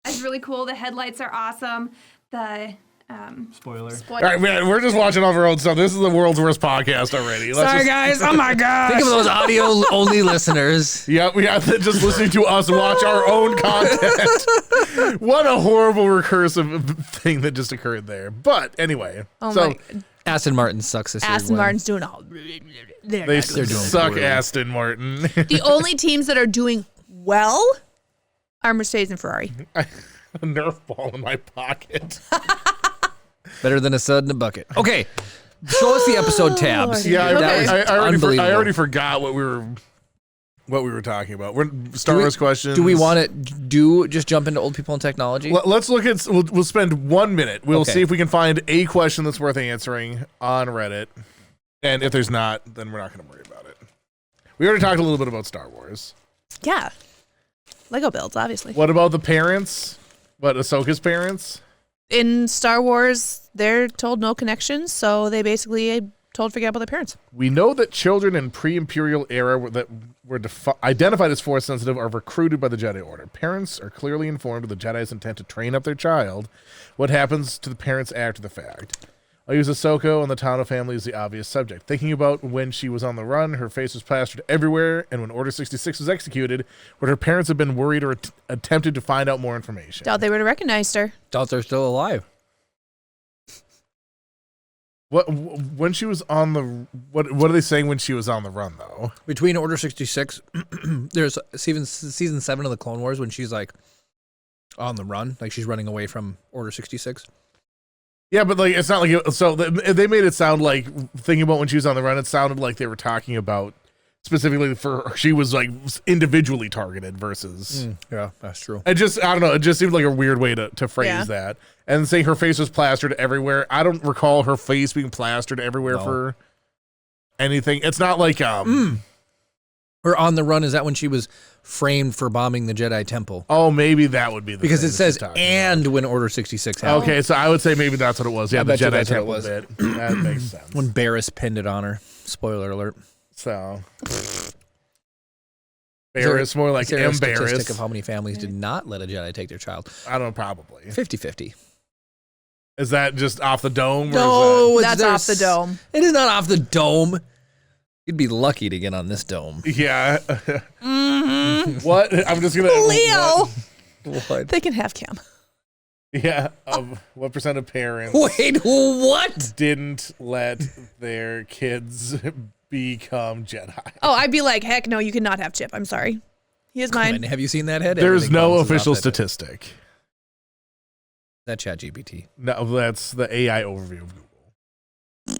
It's really cool. The headlights are awesome. The Spoiler. All right, man, we're just watching off our own stuff. This is the world's worst podcast already. guys. Oh my god. Think of those audio only listeners. Yeah, we have to just listening to us watch our own content. What a horrible recursive thing that just occurred there. But anyway, Aston Martin sucks this year. Aston Martin's doing all. they doing suck, poorly. Aston Martin. The only teams that are doing well are Mercedes and Ferrari. A Nerf ball in my pocket. Better than a sud in a bucket. Okay, show us the episode tabs. Yeah, Okay. I already forgot what we were talking about. We're Star Wars questions. Do we want to just jump into old people and technology? Let's look at. We'll spend 1 minute. We'll Okay. see if we can find a question that's worth answering on Reddit, and if there's not, then we're not going to worry about it. We already talked a little bit about Star Wars. Yeah. Lego builds, obviously. What about the parents? What, Ahsoka's parents? In Star Wars, they're told no connections, so they basically told forget about their parents. We know that children in pre-Imperial era that were identified as Force sensitive are recruited by the Jedi Order. Parents are clearly informed of the Jedi's intent to train up their child. What happens to the parents after the fact? I'll use Ahsoka and the Tano family as the obvious subject. Thinking about when she was on the run, her face was plastered everywhere, and when Order 66 was executed, would her parents have been worried or attempted to find out more information? Doubt they would have recognized her. Doubt they're still alive. What when she was on the what are they saying when she was on the run though? Between Order 66, there's season 7 of the Clone Wars when she's like on the run, like she's running away from Order 66. Yeah, but like it's not like so they made it sound like thinking about when she was on the run. It sounded like they were talking about specifically for she was like individually targeted versus. Yeah, that's true. I don't know. It just seemed like a weird way to phrase Yeah. that. And saying her face was plastered everywhere. I don't recall her face being plastered everywhere for anything. It's not like Or on the run, is that when she was framed for bombing the Jedi Temple? Oh, maybe that would be the Because thing it that says she's talking and when Order 66 happened. Okay, so I would say maybe that's what it was. Yeah, I the bet you Jedi that's what it Temple was. bit. That makes sense. When Barriss pinned it on her. Spoiler alert. So Is there- Barriss, more like is there a statistic embarrassed. of how many families did not let a Jedi take their child? I don't know, probably. 50-50. Is that just off the dome? Or No, That's off the dome. It is not off the dome. You'd be lucky to get on this dome. is that, yeah. What? I'm just gonna Leo! What? They can have Cam. Yeah. What percent of parents Wait, what? didn't let their kids become Jedi? Oh, I'd be like, heck no, you cannot have Chip. I'm sorry. He is mine. Have you seen that head? There's Everything no bounces official off that head. statistic. That ChatGPT. No, that's the AI overview of Google.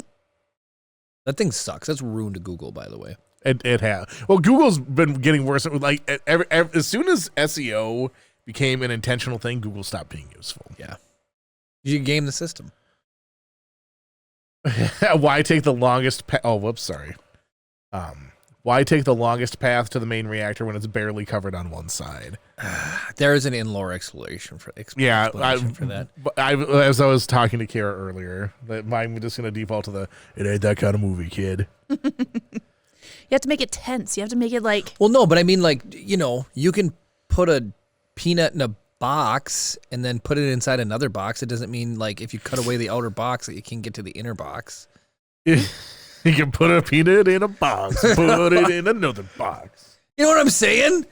That thing sucks. That's ruined Google, by the way. It has. Well, Google's been getting worse. Like as soon as SEO became an intentional thing, Google stopped being useful. Yeah. You game the system. Why take the longest? Sorry. Why take the longest path to the main reactor when it's barely covered on one side? There is an in-lore explanation for that. As I was talking to Kara earlier, that mine was just going to default to the "it ain't that kind of movie, kid." You have to make it tense. You have to make it like. Well, no, but I mean, like, you can put a peanut in a box and then put it inside another box. It doesn't mean, like, if you cut away the outer box that you can get to the inner box. You can put a peanut in a box, put it in another box. You know what I'm saying?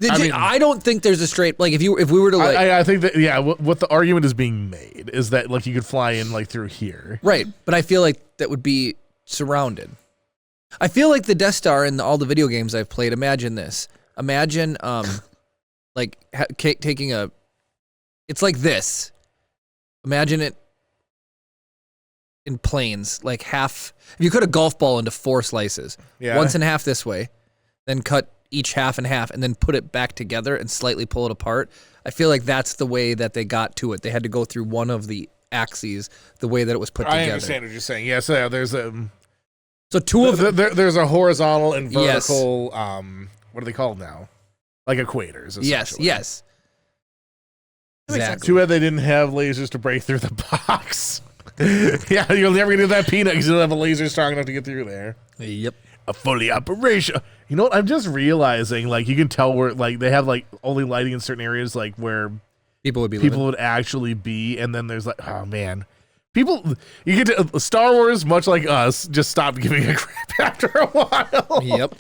I don't think there's a straight, like, if we were to, like, I think that, yeah, what the argument is being made is that, like, you could fly in, like, through here. right, but I feel like that would be surrounded. I feel like the Death Star in all the video games I've played, imagine this. Imagine, like, taking it's like this. Imagine it in planes, like half. If you cut a golf ball into 4 slices, Yeah. once in half this way, then cut each half in half, and then put it back together and slightly pull it apart. I feel like that's the way that they got to it. They had to go through one of the axes, the way that it was put together. I understand what you're saying. Yes, yeah, so there's a So two of there's a horizontal and Yes. vertical. What are they called now? Like equators. yes, essentially. yes. That makes sense. Exactly. Too bad they didn't have lasers to break through the box. Yeah, you'll never get that peanut because you don't have a laser strong enough to get through there. Yep. A fully operational. You know what? I'm just realizing, like, you can tell where, like, they have, like, only lighting in certain areas, like, where People would be people living. would actually be, and then there's like, oh man. People, you get to Star Wars, much like us, just stopped giving a crap after a while. Yep.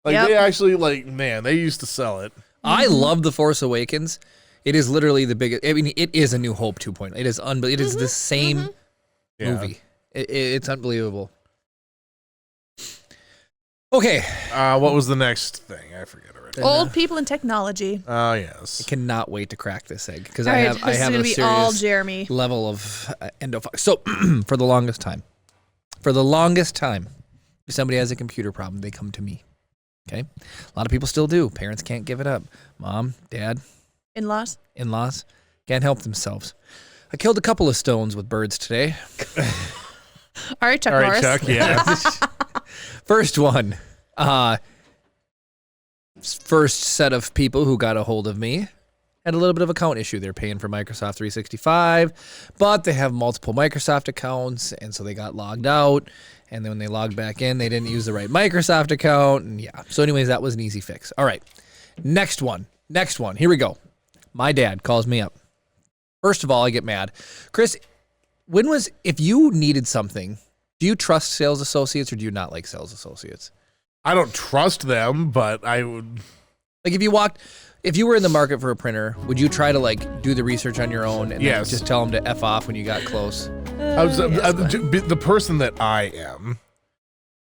Like Yep. they actually, like, man, they used to sell it. I love The Force Awakens. It is literally the biggest. I mean, it is a New Hope 2.0. It is unbelievable. It is the same Yeah. movie. It's unbelievable. Okay. What was the next thing? I forget already. Old people and technology. Oh yes. I cannot wait to crack this egg because All I right, have this is a gonna be all serious Jeremy. level of endophilia. So for the longest time, if somebody has a computer problem, they come to me. Okay, a lot of people still do. Parents can't give it up. Mom, dad, In-laws. in-laws can't help themselves. I killed a couple of stones with birds today. All right, Chuck All right, Norris. Chuck. Yeah. First one, first set of people who got a hold of me had a little bit of account issue. They're paying for Microsoft 365, but they have multiple Microsoft accounts, and so they got logged out. And then when they logged back in, they didn't use the right Microsoft account. And yeah, so anyways, that was an easy fix. All right, next one. Here we go. My dad calls me up. First of all, I get mad. Chris, if you needed something, do you trust sales associates or do you not like sales associates? I don't trust them, but I would. Like if you were in the market for a printer, would you try to like do the research on your own and then Yes. just tell them to F off when you got close? The person that I am,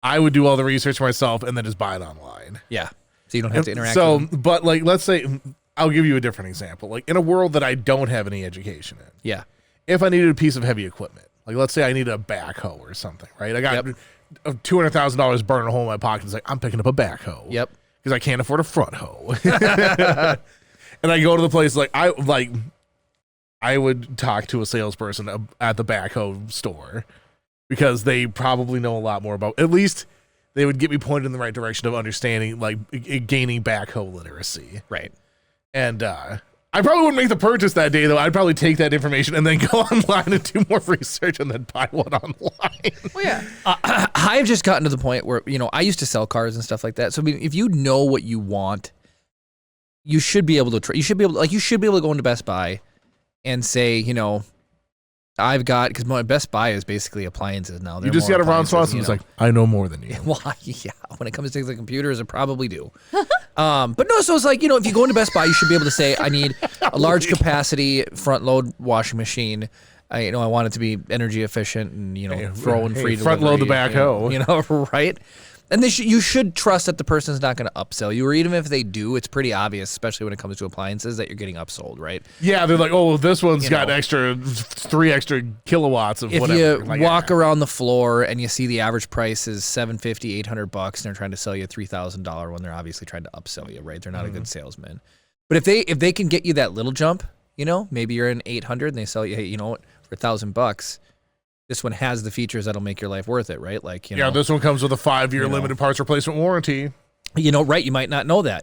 I would do all the research myself and then just buy it online. Yeah. So you don't have to interact So, with them. but like, let's say, I'll give you a different example. Like in a world that I don't have any education in, Yeah. if I needed a piece of heavy equipment, like let's say I need a backhoe or something, right? I got $200,000 burning a hole in my pocket. It's like, I'm picking up a backhoe. Yep. Because I can't afford a front hoe. And I go to the place I would talk to a salesperson at the backhoe store because they probably know a lot more about, at least they would get me pointed in the right direction of understanding, like gaining backhoe literacy. Right. And I probably wouldn't make the purchase that day though. I'd probably take that information and then go online and do more research and then buy one online. Oh, yeah. I've just gotten to the point where, I used to sell cars and stuff like that. So I mean, if you know what you want, you should be able to you should be able to go into Best Buy and say, I've got, because my Best Buy is basically appliances now. You just got a Ron Swanson who's like, I know more than you. Well, yeah, when it comes to the computers, I probably do. But no, so it's like, if you go into Best Buy, you should be able to say, I need a large capacity front load washing machine. I want it to be energy efficient and, throw and free front load the delivery, backhoe. right? And you should trust that the person's not going to upsell you, or even if they do, it's pretty obvious, especially when it comes to appliances, that you're getting upsold, right? Yeah, they're like, oh, this one's got 3 extra kilowatts of If whatever. you walk around the floor and you see the average price is $750, $800, and they're trying to sell you a $3,000 one, they're obviously trying to upsell you, right? They're not a good salesman. But if they can get you that little jump, maybe you're in 800 and they sell you, hey, you know what, for $1,000. This one has the features that'll make your life worth it, right? Like, yeah, this one comes with a 5-year limited parts replacement warranty. Right? You might not know that,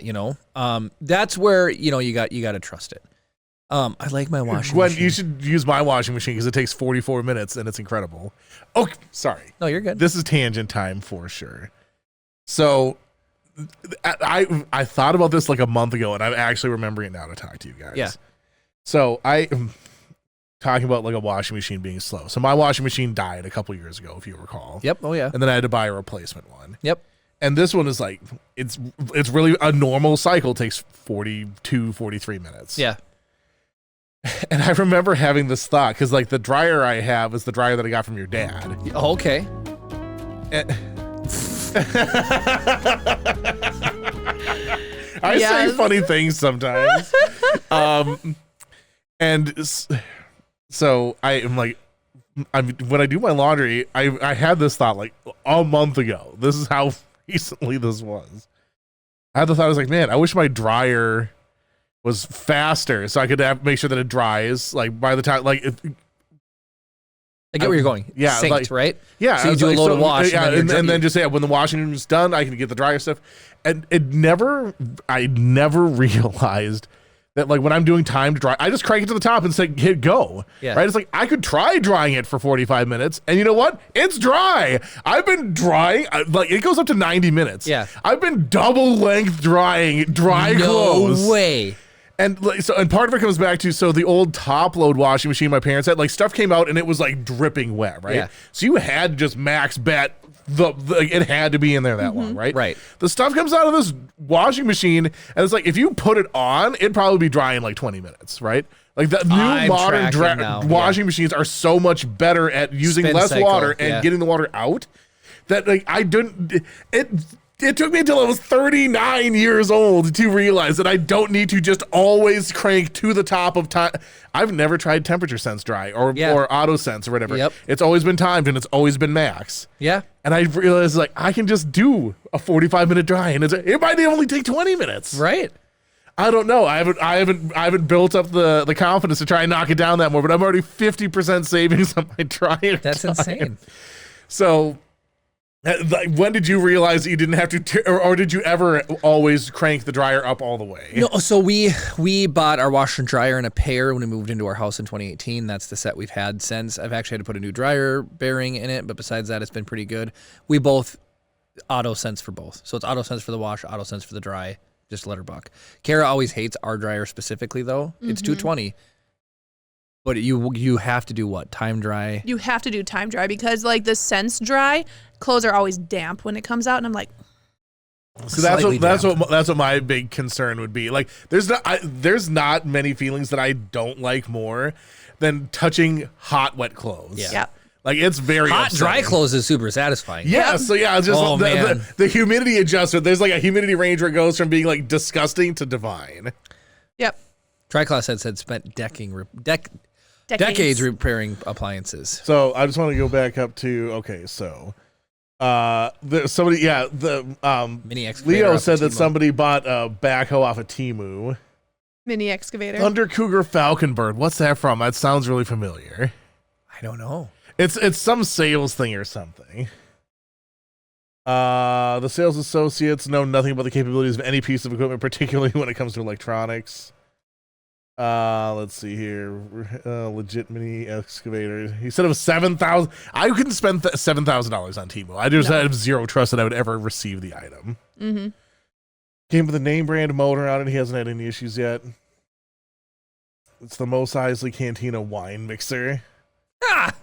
That's where, you got to trust it. I like my washing Gwen, machine. you should use my washing machine because it takes 44 minutes and it's incredible. Oh, sorry. No, you're good. This is tangent time for sure. So I thought about this like a month ago and I'm actually remembering it now to talk to you guys. Yeah. So talking about like a washing machine being slow. So my washing machine died a couple years ago, if you recall. Yep. Oh, yeah. And then I had to buy a replacement one. Yep. And this one is like, it's really a normal cycle, takes 42, 43 minutes. Yeah. And I remember having this thought, because like the dryer I have is the dryer that I got from your dad. Oh, okay. I say funny things sometimes. So I am like, when I do my laundry, I had this thought like a month ago. This is how recently this was. I had the thought, I was like, man, I wish my dryer was faster so I could make sure that it dries like by the time like I get where you're going. Yeah, Synced, like, right? yeah. So you do a load of wash, yeah, and and then just when the washing is done, I can get the dryer stuff. And I never realized that like when I'm doing time to dry, I just crank it to the top and say hit go. Yeah. Right. It's like I could try drying it for 45 minutes, and you know what? It's dry. I've been drying like it goes up to 90 minutes. Yeah. I've been double length drying dry clothes. No way. And and part of it comes back to the old top load washing machine my parents had, like stuff came out and it was like dripping wet, right? Yeah. So you had to just max bet it had to be in there that long, right? Right. The stuff comes out of this washing machine and it's like if you put it on, it'd probably be dry in like 20 minutes, right? Like the new I'm modern tracking now, washing machines are so much better at using Spin less cycle, water and getting the water out that like I didn't it took me until I was 39 years old to realize that I don't need to just always crank to the top of time. I've never tried temperature sense dry or auto sense or whatever. Yep. It's always been timed and it's always been max. Yeah. And I realized like I can just do a 45-minute dry and it might only take 20 minutes. Right. I don't know. I haven't built up the confidence to try and knock it down that more, but I'm already 50% savings on my dryer. That's insane. So like, when did you realize that you didn't have to, or did you ever always crank the dryer up all the way? No, so we bought our washer and dryer in a pair when we moved into our house in 2018. That's the set we've had since. I've actually had to put a new dryer bearing in it, but besides that, it's been pretty good. We both auto sense for both. So it's auto sense for the wash, auto sense for the dry, just let her buck. Kara always hates our dryer specifically, though. It's 220. But you have to do what? Time dry? You have to do time dry because like the sense dry, clothes are always damp when it comes out, and I'm like, so that's what my big concern would be. Like there's not many feelings that I don't like more than touching hot wet clothes. Yeah. yep. Like it's very Hot upsetting. dry clothes is super satisfying. Yeah, so yeah, it's just man. the humidity adjustment. There's like a humidity range where it goes from being like disgusting to divine. Yep. Tri-Class had spent decades repairing appliances. So I just want to go back up to Mini excavator Leo off said of that Temu. somebody bought a backhoe off of Temu. Mini excavator. Thunder Cougar Falcon Bird. What's that from? That sounds really familiar. I don't know. It's some sales thing or something. The sales associates know nothing about the capabilities of any piece of equipment, particularly when it comes to electronics. Let's see here. Legit mini excavator. He said it was $7,000. I couldn't spend $7,000 on Temu. I just have zero trust that I would ever receive the item. Mm-hmm. Came with a name brand motor on it. He hasn't had any issues yet. It's the Mos Eisley Cantina wine mixer. Ah!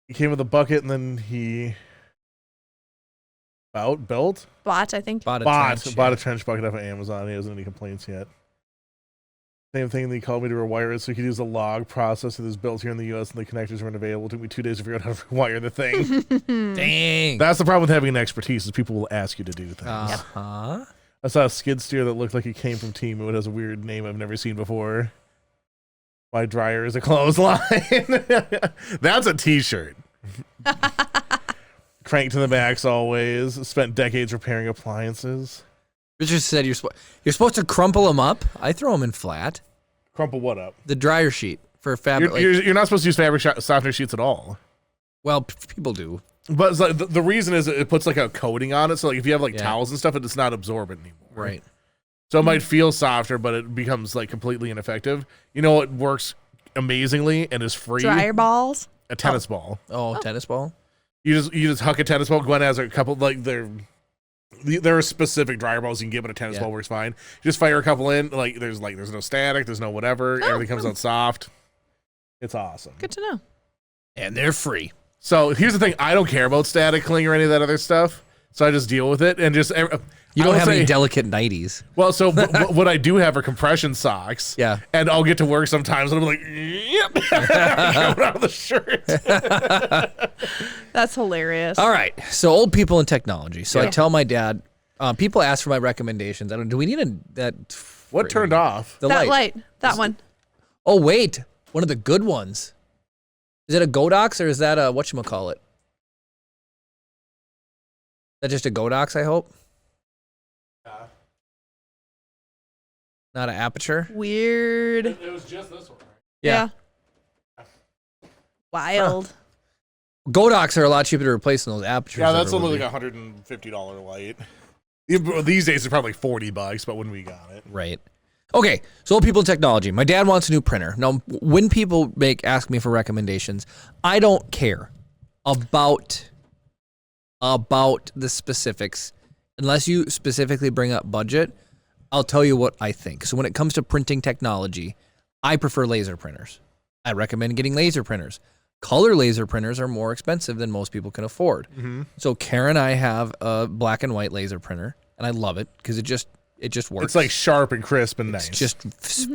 He came with a bucket and then he built? Bought, I think. Bought a trench bucket off of Amazon. He hasn't had any complaints yet. Same thing, they called me to rewire it so he could use a log process that is built here in the US and the connectors weren't available. It took me 2 days to figure out how to rewire the thing. Dang. That's the problem with having an expertise is people will ask you to do things. Uh-huh. I saw a skid steer that looked like it came from Temu. It has a weird name I've never seen before. My dryer is a clothesline. That's a t-shirt. Cranked to the max always. Spent decades repairing appliances. Richard said you're supposed to crumple them up. I throw them in flat. Crumple what up? The dryer sheet for fabric. You're not supposed to use fabric softener sheets at all. Well, people do. But it's like the reason is it puts like a coating on it. So like if you have like towels and stuff, it's not absorbent anymore. Right. So it might feel softer, but it becomes like completely ineffective. You know what works amazingly and is free? Dryer balls. A tennis ball. Oh, tennis ball? You just huck a tennis ball. Gwen has a couple like there are specific dryer balls you can get, but a tennis ball works fine. You just fire a couple in. Like there's no static, there's no whatever. Everything comes out soft. It's awesome. Good to know. And they're free. So here's the thing: I don't care about static cling or any of that other stuff. So I just deal with it and just. You don't have any delicate nighties. Well, so what I do have are compression socks. Yeah. And I'll get to work sometimes and I'm like, yep, coming out of the shirt. That's hilarious. All right. So old people in technology. So I tell my dad, people ask for my recommendations. Do we need that? What turned off? The that light. That one. Oh, wait. One of the good ones. Is it a Godox or is that a whatchamacallit? Is that just a Godox, I hope? Not an aperture? Weird. It was just this one, right? Yeah. Wild. Godox are a lot cheaper to replace than those apertures. Yeah, that's ever only would like $150 light. These days it's probably $40, but when we got it. be. Right. Okay, so old people in technology. My dad wants a new printer. Now, when people ask me for recommendations, I don't care about the specifics unless you specifically bring up budget. I'll tell you what I think. So when it comes to printing technology, I prefer laser printers. I recommend getting laser printers. Color laser printers are more expensive than most people can afford. So Karen and I have a black and white laser printer, and I love it because it just works. It's like sharp and crisp and nice. It's just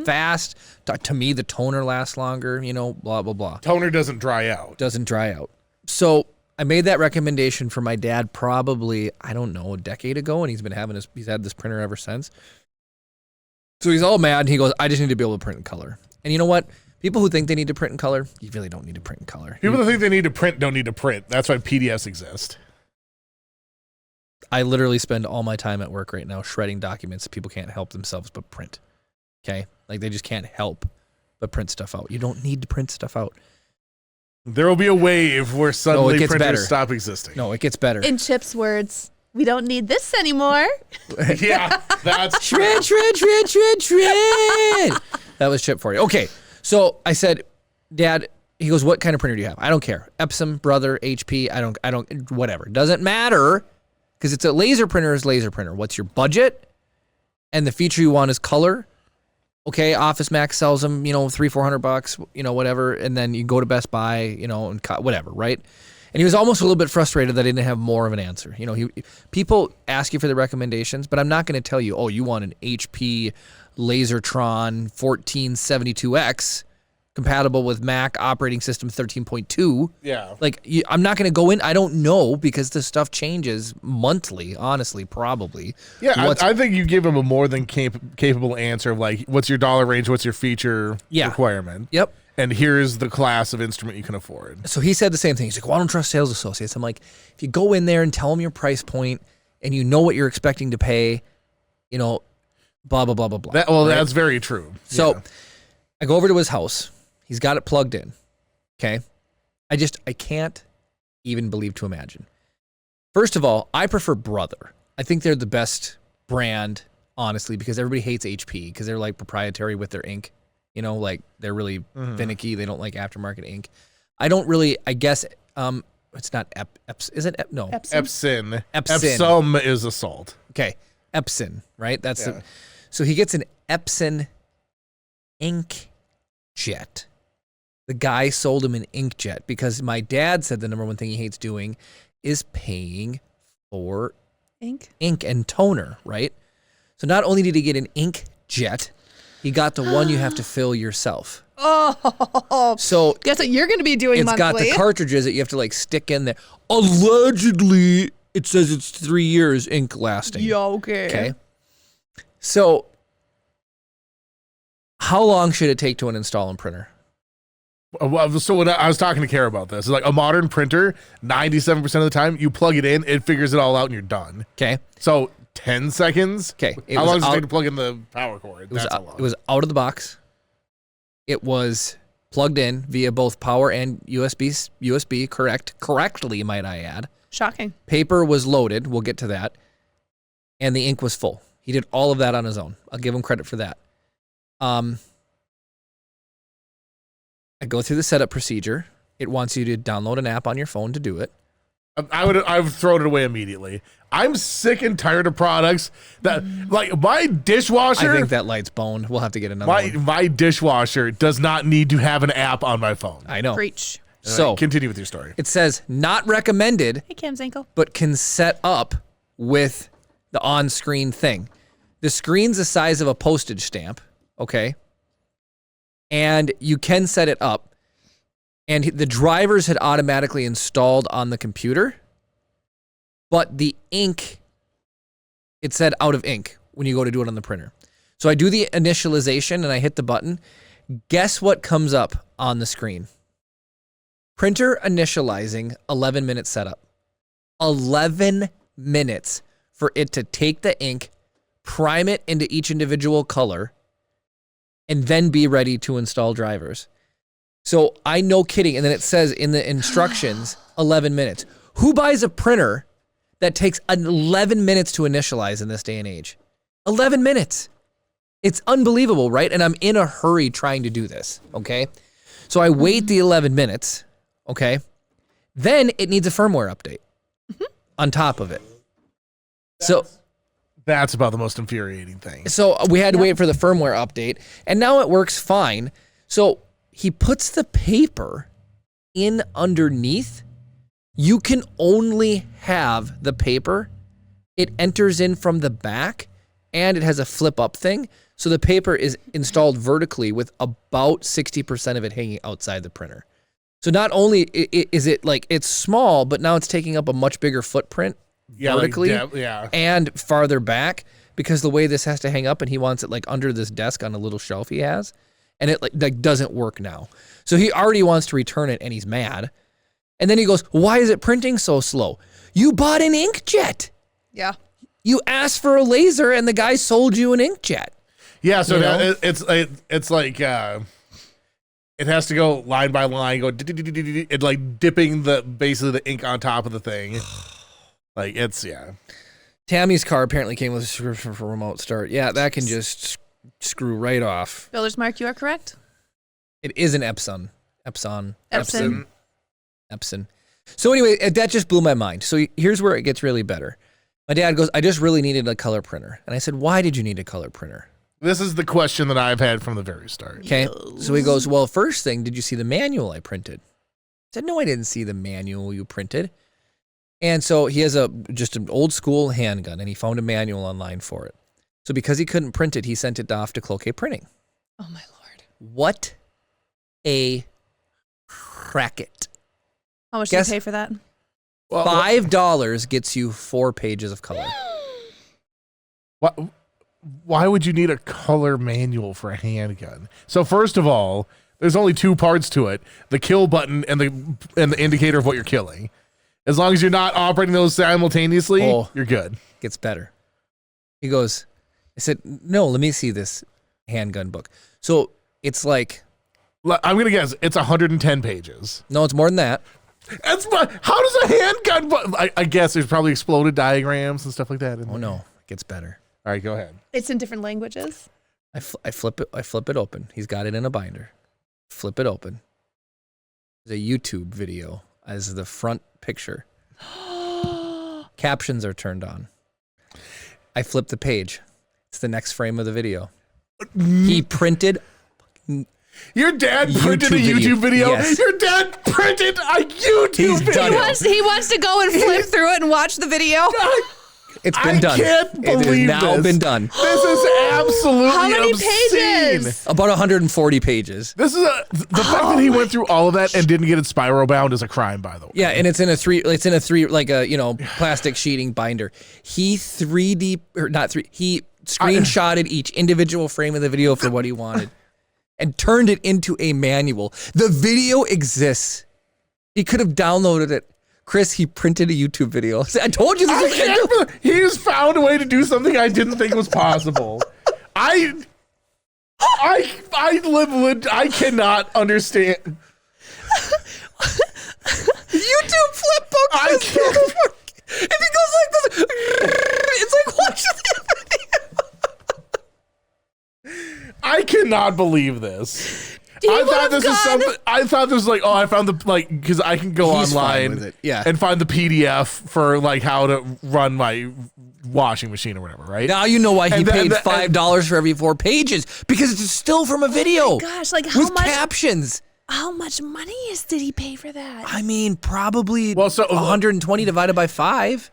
fast. To me, the toner lasts longer, blah, blah, blah. Toner doesn't dry out. Doesn't dry out. So I made that recommendation for my dad probably, I don't know, a decade ago, and he's had this printer ever since. So he's all mad, and he goes, I just need to be able to print in color. And you know what? People who think they need to print in color, you really don't need to print in color. People who think they need to print don't need to print. That's why PDFs exist. I literally spend all my time at work right now shredding documents that people can't help themselves but print. Okay? Like they just can't help but print stuff out. You don't need to print stuff out. There will be a wave where suddenly printers better. stop existing. No, it gets better. In Chip's words, we don't need this anymore. Yeah, that's Shred. That was Chip for you. Okay, so I said, Dad, he goes, what kind of printer do you have? I don't care. Epson, Brother, HP, I don't, whatever. Doesn't matter because it's a laser printer is laser printer. What's your budget? And the feature you want is color. Okay, Office Max sells them, $300-400, whatever. And then you go to Best Buy, and whatever, right? And he was almost a little bit frustrated that I didn't have more of an answer. People ask you for the recommendations, but I'm not going to tell you, you want an HP Lasertron 1472X compatible with Mac operating system 13.2. Yeah. I'm not going to go in. I don't know because the stuff changes monthly, honestly, probably. Yeah, I think you give him a more than capable answer of what's your dollar range, what's your feature requirement. Yep. And here's the class of instrument you can afford. So he said the same thing. He's like, well, I don't trust sales associates. I'm like, if you go in there and tell them your price point and you know what you're expecting to pay, blah, blah, blah, blah, blah. That's very true. So I go over to his house. He's got it plugged in. Okay. I can't even believe to imagine. First of all, I prefer Brother. I think they're the best brand, honestly, because everybody hates HP because they're proprietary with their ink. They're really finicky. They don't like aftermarket ink. I don't really, I guess, it's not is it? No. Epson. Epson. Epsom is a salt. Okay. Epson, right? So he gets an Epson inkjet. The guy sold him an inkjet because my dad said the number one thing he hates doing is paying for ink and toner, right? So not only did he get an inkjet, he got the one you have to fill yourself. Oh, so guess what you're going to be doing monthly? It's got the cartridges that you have to stick in there. Allegedly, it says it's 3 years ink lasting. Yeah, okay. So how long should it take to install a printer? So when I was talking to Kara about this, it's a modern printer, 97% of the time, you plug it in, it figures it all out, and you're done. Okay. So 10 seconds? Okay. How long does it take to plug in the power cord? It was out of the box. It was plugged in via both power and USB, correctly, might I add. Shocking. Paper was loaded. We'll get to that. And the ink was full. He did all of that on his own. I'll give him credit for that. I go through the setup procedure. It wants you to download an app on your phone to do it. I would throw it away immediately. I'm sick and tired of products that my dishwasher. I think that light's boned. We'll have to get another one. My dishwasher does not need to have an app on my phone. I know. Preach. So continue with your story. It says not recommended. Hey, Cam Zanko. But can set up with the on-screen thing. The screen's the size of a postage stamp. Okay. And you can set it up. And the drivers had automatically installed on the computer. But the ink, it said out of ink when you go to do it on the printer. So I do the initialization and I hit the button. Guess what comes up on the screen? Printer initializing, 11-minute setup. 11 minutes for it to take the ink, prime it into each individual color, and then be ready to install drivers. So I no kidding. And then it says in the instructions, 11 minutes. Who buys a printer that takes 11 minutes to initialize in this day and age? 11 minutes. It's unbelievable, right? And I'm in a hurry trying to do this, okay? So I wait the 11 minutes, okay? Then it needs a firmware update on top of it. That's about the most infuriating thing. So we had to wait for the firmware update, and now it works fine. So he puts the paper in underneath. You can only have the paper. It enters in from the back, and it has a flip up thing. So the paper is installed vertically with about 60% of it hanging outside the printer. So not only is it like it's small, but now it's taking up a much bigger footprint vertically and farther back because the way this has to hang up, and he wants it like under this desk on a little shelf he has, and it like doesn't work now. So he already wants to return it, and he's mad. And then he goes, "Why is it printing so slow? You bought an inkjet. Yeah. You asked for a laser, and the guy sold you an inkjet." Yeah, so it's like it has to go line by line, go and like dipping basically the ink on top of the thing. Like it's Tammy's car apparently came with a subscription for remote start. Yeah, that can just screw right off. Builder's Mark, you are correct. It is an Epson. So anyway, that just blew my mind. So here's where it gets really better. My dad goes, "I just really needed a color printer." And I said, "Why did you need a color printer?" This is the question that I've had from the very start. Okay. So he goes, "Well, first thing, did you see the manual I printed?" I said, "No, I didn't see the manual you printed." And so he has just an old school handgun, and he found a manual online for it. So because he couldn't print it, he sent it off to Cloquet Printing. Oh my Lord. What a racket. How much did you pay for that? Well, $5 gets you 4 pages of color. Why would you need a color manual for a handgun? So first of all, there's only 2 parts to it: the kill button and the indicator of what you're killing. As long as you're not operating those simultaneously, you're good. Gets better. He goes, I said, "No, let me see this handgun book." So it's like, I'm gonna guess it's 110 pages. no, it's more than that. How does a handgun? I guess there's probably exploded diagrams and stuff like that. Oh no, it gets better. All right, go ahead. It's in different languages. I flip it open. He's got it in a binder. Flip it open. There's a YouTube video as the front picture. Captions are turned on. I flip the page. It's the next frame of the video. He printed. Your dad printed a YouTube video. Yes. Your dad printed a YouTube video. done it. He wants to go and flip through it and watch the video. It's been done. I can't believe it has now this. been done. This is absolutely How many obscene. pages? About 140 pages. This is the fact that he went through all of that and didn't get it spiral bound is a crime, by the way. Yeah, and it's in a three like a plastic sheeting binder. He he screenshotted each individual frame of the video for what he wanted and turned it into a manual. The video exists. He could have downloaded it. Chris, he printed a YouTube video. I told you this. He's found a way to do something I didn't think was possible. I cannot understand. YouTube flip book. I can't. If it goes like this, it's like watching the video. I cannot believe this. I thought this was like, I found because I can go He's fine online with it. Yeah. and find the PDF for like how to run my washing machine or whatever, right? Now you know why he paid $5 for every 4 pages, because it's still from a video. Gosh, like with captions. How much money did he pay for that? I mean, probably 120 divided by 5.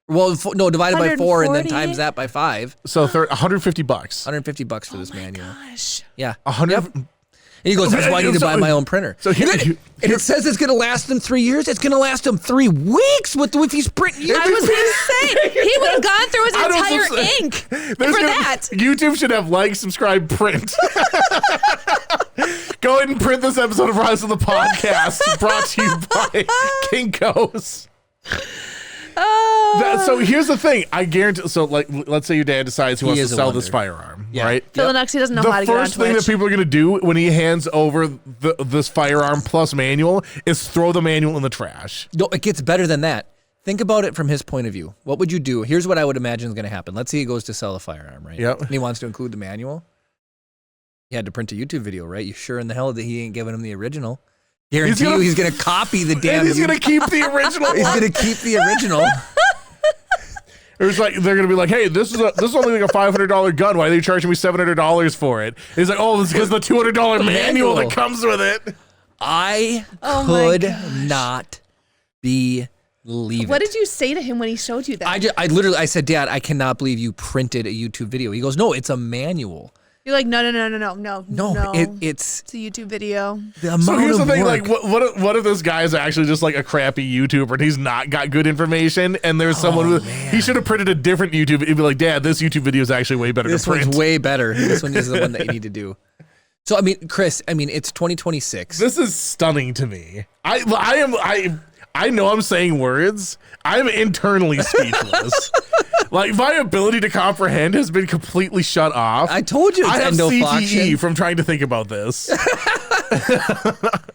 Well, no, divided by 4 and then 140? times that by 5. So $150. $150 for this manual. Gosh. Yeah. 100. Yep. And he goes, "That's why I need to buy my own printer." So and it says it's going to last him 3 years. It's going to last him 3 weeks if he's printing. I was going to say, he would have gone through his entire ink for that. YouTube should have like, subscribe, print. Go ahead and print this episode of Rise of the Podcast, brought to you by Kinko's. So here's the thing. I guarantee. So like, let's say your dad decides he wants to sell this firearm, right? Philonox, he doesn't know how to get on The first thing that people are going to do when he hands over this firearm plus manual is throw the manual in the trash. No, it gets better than that. Think about it from his point of view. What would you do? Here's what I would imagine is going to happen. Let's say he goes to sell a firearm, right? Yep. And he wants to include the manual. He had to print a YouTube video, right? You sure in the hell that he ain't giving him the original? Guarantee he's going to copy the damn. And he's going to keep the original. He's going to keep the original. It's like they're gonna be like, "Hey, this is only like a $500 gun. Why are they charging me $700 for it?" He's like, "Oh, it's because the $200 manual that comes with it." I my could not believe it. What did you say to him when he showed you that? I said, Dad, I cannot believe you printed a YouTube video. He goes, no, it's a manual. You're like, no. It's a YouTube video. the amount So here's the of thing: work. like, what if this guy is actually just like a crappy YouTuber and he's not got good information? And there's someone who he should have printed a different YouTube. He'd be like, "Dad, this YouTube video is actually way better This to print. one's way better. This one is the one that you need to do." So I mean, Chris, it's 2026. This is stunning to me. I know I'm saying words. I'm internally speechless. Like, my ability to comprehend has been completely shut off. I told you it's I have endofaction. CTE from trying to think about this.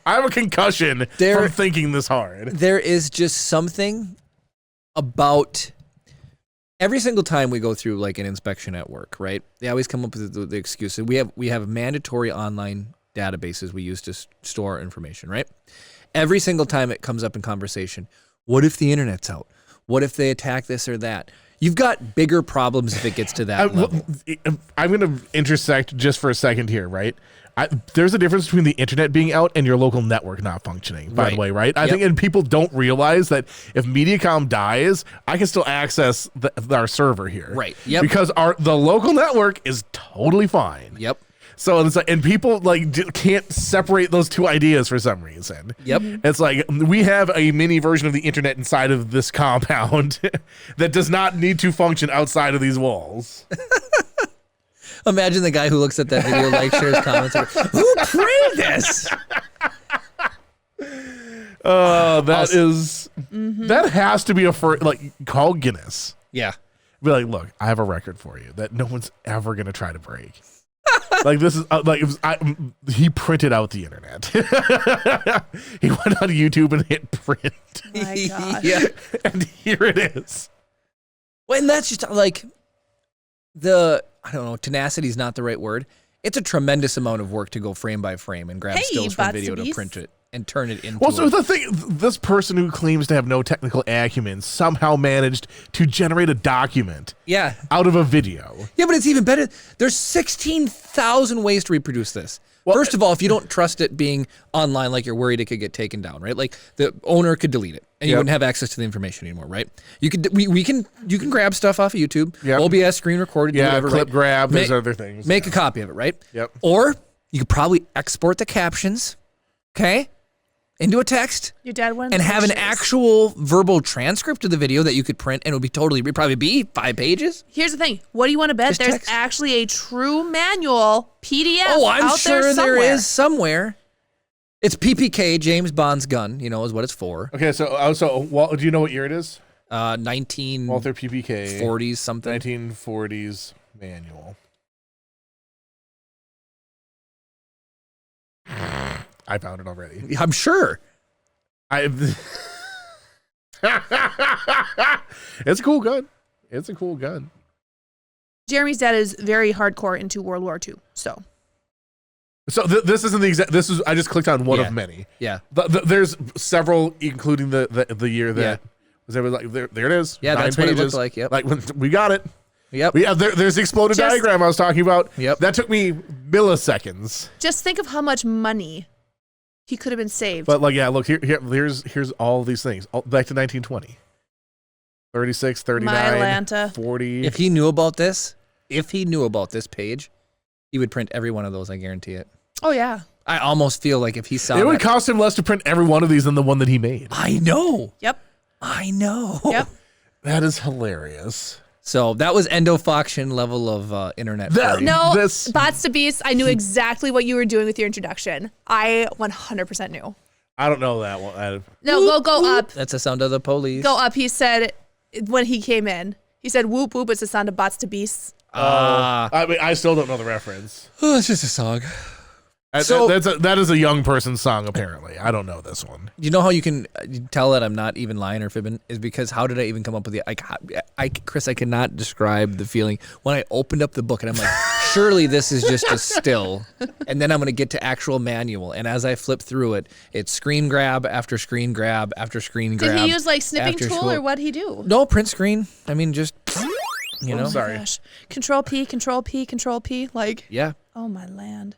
I have a concussion from thinking this hard. There is just something about every single time we go through like an inspection at work, right? They always come up with the excuse. We have mandatory online databases we use to store information, right? Every single time it comes up in conversation, what if the internet's out? What if they attack this or that? You've got bigger problems if it gets to that level. I'm going to intersect just for a second here, right? There's a difference between the internet being out and your local network not functioning, by the way, right? I think, and people don't realize that if Mediacom dies, I can still access our server here. Right. Yep. Because the local network is totally fine. Yep. So it's like, and people like can't separate those two ideas for some reason. Yep. It's like we have a mini version of the internet inside of this compound that does not need to function outside of these walls. Imagine the guy who looks at that video, like, shares, comments. Who printed this? That has to be call Guinness. Yeah. Be like, look, I have a record for you that no one's ever gonna try to break. Like, this is he printed out the internet. He went on YouTube and hit print. My gosh. Yeah. And here it is. Well, and that's just like I don't know, tenacity is not the right word. It's a tremendous amount of work to go frame by frame and grab stills from video to print it and turn it into. Well, so the thing, this person who claims to have no technical acumen somehow managed to generate a document out of a video. Yeah, but it's even better. There's 16,000 ways to reproduce this. Well, first of all, if you don't trust it being online, like you're worried it could get taken down, right? Like the owner could delete it and you wouldn't have access to the information anymore, right? You can grab stuff off of YouTube, OBS screen recorded, whatever, clip right? grab, there's other things. Make a copy of it, right? Yep. Or you could probably export the captions, okay, into a text. Your dad wanted and have an actual verbal transcript of the video that you could print, and it would probably be 5 pages. Here's the thing. What do you want to bet? Just There's text. actually a true manual PDF Oh, I'm out sure there somewhere. is somewhere. It's PPK, James Bond's gun, is what it's for. Okay, so do you know what year it is? 1940s Walther PPK. something. 1940s manual. I found it already. I'm sure. It's a cool gun. It's a cool gun. Jeremy's dad is very hardcore into World War II. So this isn't the exact. This is I just clicked on one of many. Yeah. There's several, including the year that was ever like there it is. Yeah, 9 that's pages. what it looked like. Yep. Like we got it. Yep. There's the exploded diagram I was talking about. Yep. That took me milliseconds. just think of how much money he could have been saved. But look here's all these things. Back to 1920. 36, 39, Atlanta. 40. If he knew about this page, he would print every one of those, I guarantee it. Oh, yeah. I almost feel like if he saw it would that- cost him less to print every one of these than the one that he made. I know. Yep. I know. Yep. That is hilarious. So that was endofaction level of internet. That- flirting. No, This- Bots to Beasts, I knew exactly what you were doing with your introduction. I 100% knew. I don't know that one. No, go up. That's the sound of the police. Go up. He said, when he came in, he said, whoop, whoop, it's the sound of Bots to Beasts. I mean, I still don't know the reference. Oh, it's just a song. That is a young person's song, apparently. I don't know this one. You know how you can tell that I'm not even lying or fibbing is because how did I even come up with the? Chris, I cannot describe the feeling when I opened up the book and I'm like, surely this is just a still. And then I'm going to get to actual manual. And as I flip through it, it's screen grab after screen grab after screen grab. Did he use like snipping after tool scroll- or what'd he do? No, print screen. I mean, just, you know. Sorry. Gosh. Control P, Control P, Control P. Like, Yeah. oh my land.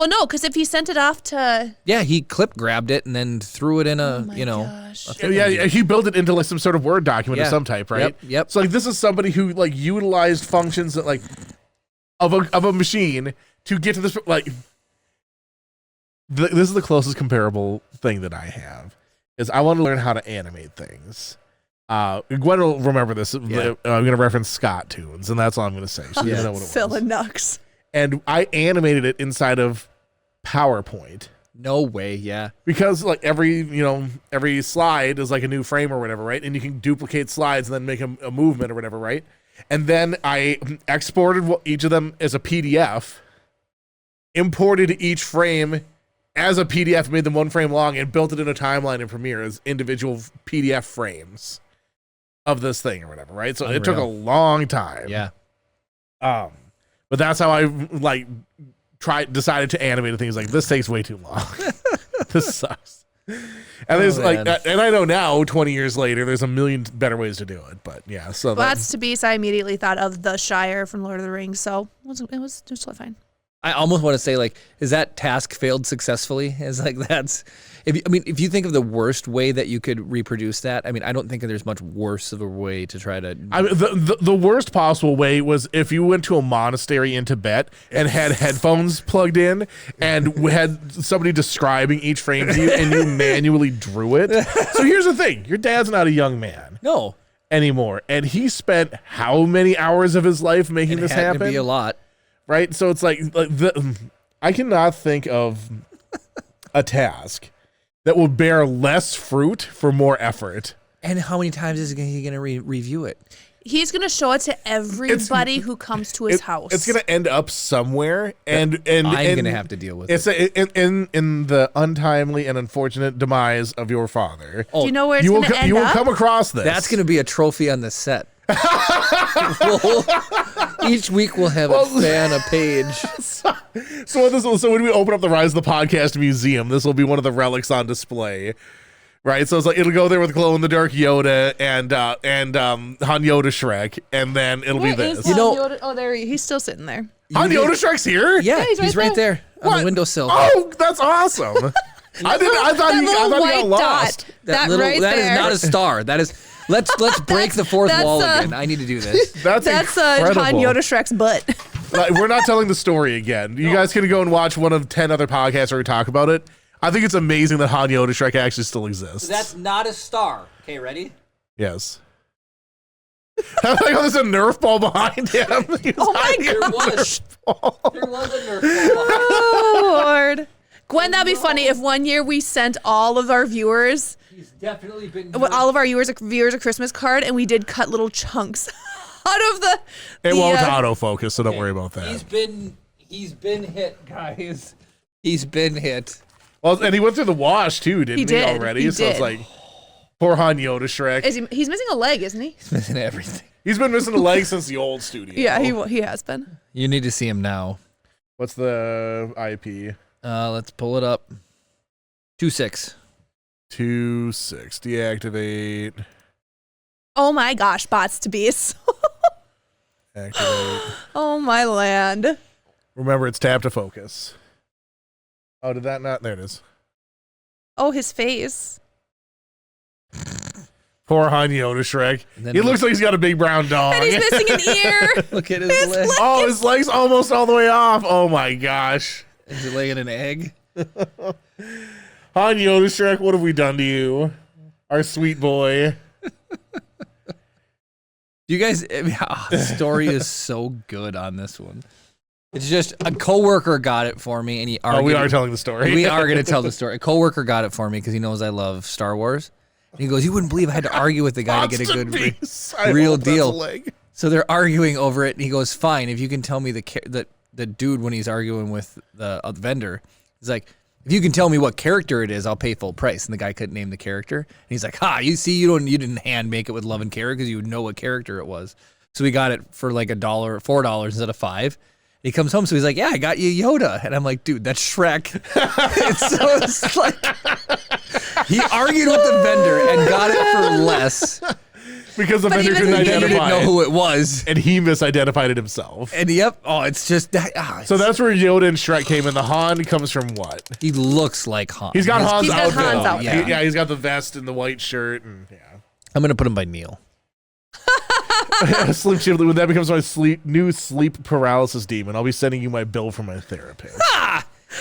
Well, no, because if he sent it off to. Yeah, he clip grabbed it and then threw it in a, Oh my gosh. a thing. Yeah, he built it into like some sort of Word document of some type, right? Yep. So like this is somebody who like utilized functions that like of a machine to get to this like this is the closest comparable thing that I have is I want to learn how to animate things. Gwen will remember this. Yeah. I'm going to reference Scott tunes, and that's all I'm going to say. So you know what it Phil was. and Nux. And I animated it inside of PowerPoint. No way, yeah. Because like every slide is like a new frame or whatever, right? And you can duplicate slides and then make a movement or whatever, right? And then I exported each of them as a PDF, imported each frame as a PDF, made them one frame long, and built it in a timeline in Premiere as individual PDF frames of this thing or whatever, right? So it took a long time. Yeah. But that's how I like decided to animate things. Like this takes way too long. This sucks. And there's man. and I know now 20 years later there's a million better ways to do it, but yeah. So Well, that's to be. So I immediately thought of the Shire from Lord of the Rings. So it was totally fine. I almost want to say, like, is that task failed successfully? Is like that's, if you think of the worst way that you could reproduce that, I mean, I don't think there's much worse of a way to try to. I mean, the worst possible way was if you went to a monastery in Tibet and had headphones plugged in and had somebody describing each frame to you and you manually drew it. So here's the thing: your dad's not a young man No, anymore, and he spent how many hours of his life making it this had happen? to be a lot. Right? So it's like I cannot think of a task that will bear less fruit for more effort. And how many times is he going to review it? He's gonna show it to everybody who comes to his house. It's gonna end up somewhere, and I'm going to have to deal with it's it. In the untimely and unfortunate demise of your father. Do you know where it's You will gonna end you will up? come across this. That's going to be a trophy on the set. Each week we'll have a fan a page. So when we open up the Rise of the Podcast Museum, this will be one of the relics on display. Right, so it's like it'll go there with glow in the dark Yoda and Han Yoda Shrek, and then it'll be this. You know- Yoda? Oh, there he's still sitting there. Han Yoda Shrek's here. Yeah, he's right there on What? the windowsill. Oh, that's awesome. I thought he got white lost. dot. That right that there. is not a star. That is let's break the fourth that's, wall again. I need to do this. That's incredible. Han Yoda Shrek's butt. Like, we're not telling the story again. You guys can go and watch one of 10 other podcasts where we talk about it. I think it's amazing that Han Yoda Shrek actually still exists. not a star. Okay, ready? Yes. I like how there's a Nerf ball behind him. Oh my There god. was a Nerf ball. Oh Lord. Gwen, that'd be funny if one year we sent all of our viewers, He's definitely been. all of our viewers a Christmas card, and we did cut little chunks out of the. It won't autofocus, so don't worry about that. He's been hit, guys. He's been hit. Well, and he went through the wash too, didn't he? did. Already, He so it's did. like poor Han Yoda Shrek. He's missing a leg, isn't he? He's missing everything. He's been missing a leg since the old studio. Yeah, he has been. You need to see him now. What's the IP? Let's pull it up. 2.6. 2.6. Deactivate. Oh my gosh, bots to beasts. Activate. Oh my land. Remember, it's tap to focus. Oh, did that not? There it is. Oh, his face. Poor Han Yoda Shrek. And then He looks like he's got a big brown dog. And he's missing an ear. Look at his leg. Oh, his leg's almost all the way off. Oh my gosh. Is he laying an egg? Han Yoda Shrek, what have we done to you? Our sweet boy. You guys, the story is so good on this one. It's just a coworker got it for me, and he argued. Oh, we are telling the story. We are going to tell the story. A coworker got it for me because he knows I love Star Wars. And he goes, "You wouldn't believe I had to argue with the guy to get a good real deal." So they're arguing over it, and he goes, "Fine, if you can tell me the dude when he's arguing with the vendor, he's like, if you can tell me what character it is, I'll pay full price." And the guy couldn't name the character, and he's like, "Ha, you see, you didn't hand make it with love and care because you would know what character it was." So we got it for like $4 instead of $5. He comes home, so he's like, "Yeah, I got you Yoda," and I'm like, "Dude, that's Shrek." it's like he argued with the vendor and got it for less Because the But vendor even couldn't he didn't identify know it. who it was. And he misidentified it himself. And yep, it's just that. So that's where Yoda and Shrek came in. The Han comes from what? He looks like Han. He's got Han's He's got outfit. Han's on. outfit. Yeah, he's got the vest and the white shirt. And I'm gonna put him by Neil. Slim Chimney, when that becomes my new sleep paralysis demon, I'll be sending you my bill from my therapist.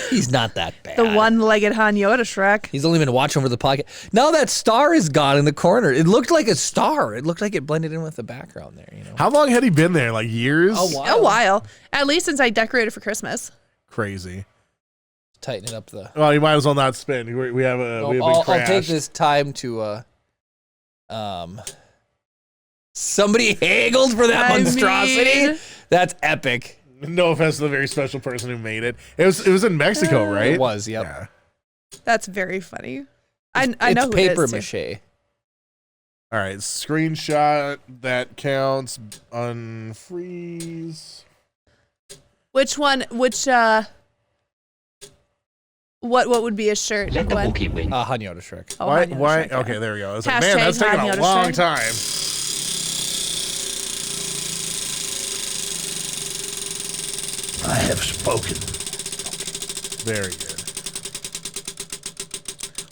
He's not that bad. The one-legged Han Yoda Shrek. He's only been watching over the pocket. Now that star is gone in the corner. It looked like a star. It looked like it blended in with the background there. You know. How long had he been there? Like years? A while. At least since I decorated for Christmas. Crazy. Tighten it up the. Well, you might as well not spin. We have a I'll crash. take this time to. Somebody haggled for that monstrosity. mean- That's epic. No offense to the very special person who made it. It was in Mexico, right? It was. Yep. Yeah. That's very funny. I know it's who paper it is, too. mache. All right, screenshot that counts. Unfreeze. Which one? What would be a shirt? Let the Gwen? bookie win. Han Yoda Shrek. Oh, Why? Han Yoda Why? Shrek, yeah. Okay, there we go. I was like, man, Hashtag that's taking Han a Yoda long Shrek. time. I have spoken. Very good.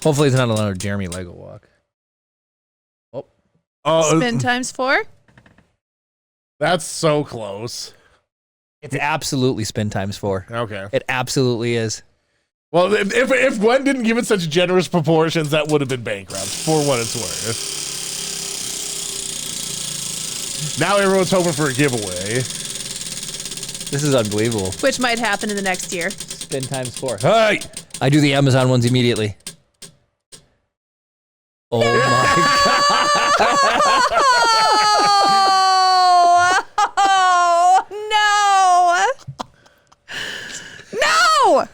Hopefully, it's not another Jeremy Lego walk. Oh, Spin times 4. that's so close. It's absolutely spin times 4. Okay. It absolutely is. Well, if Gwen didn't give it such generous proportions, that would have been bankrupt for what it's worth. Now everyone's hoping for a giveaway. This is unbelievable. Which might happen in the next year. Spin times 4. Hey! I do the Amazon ones immediately. Oh my Oh, no! No!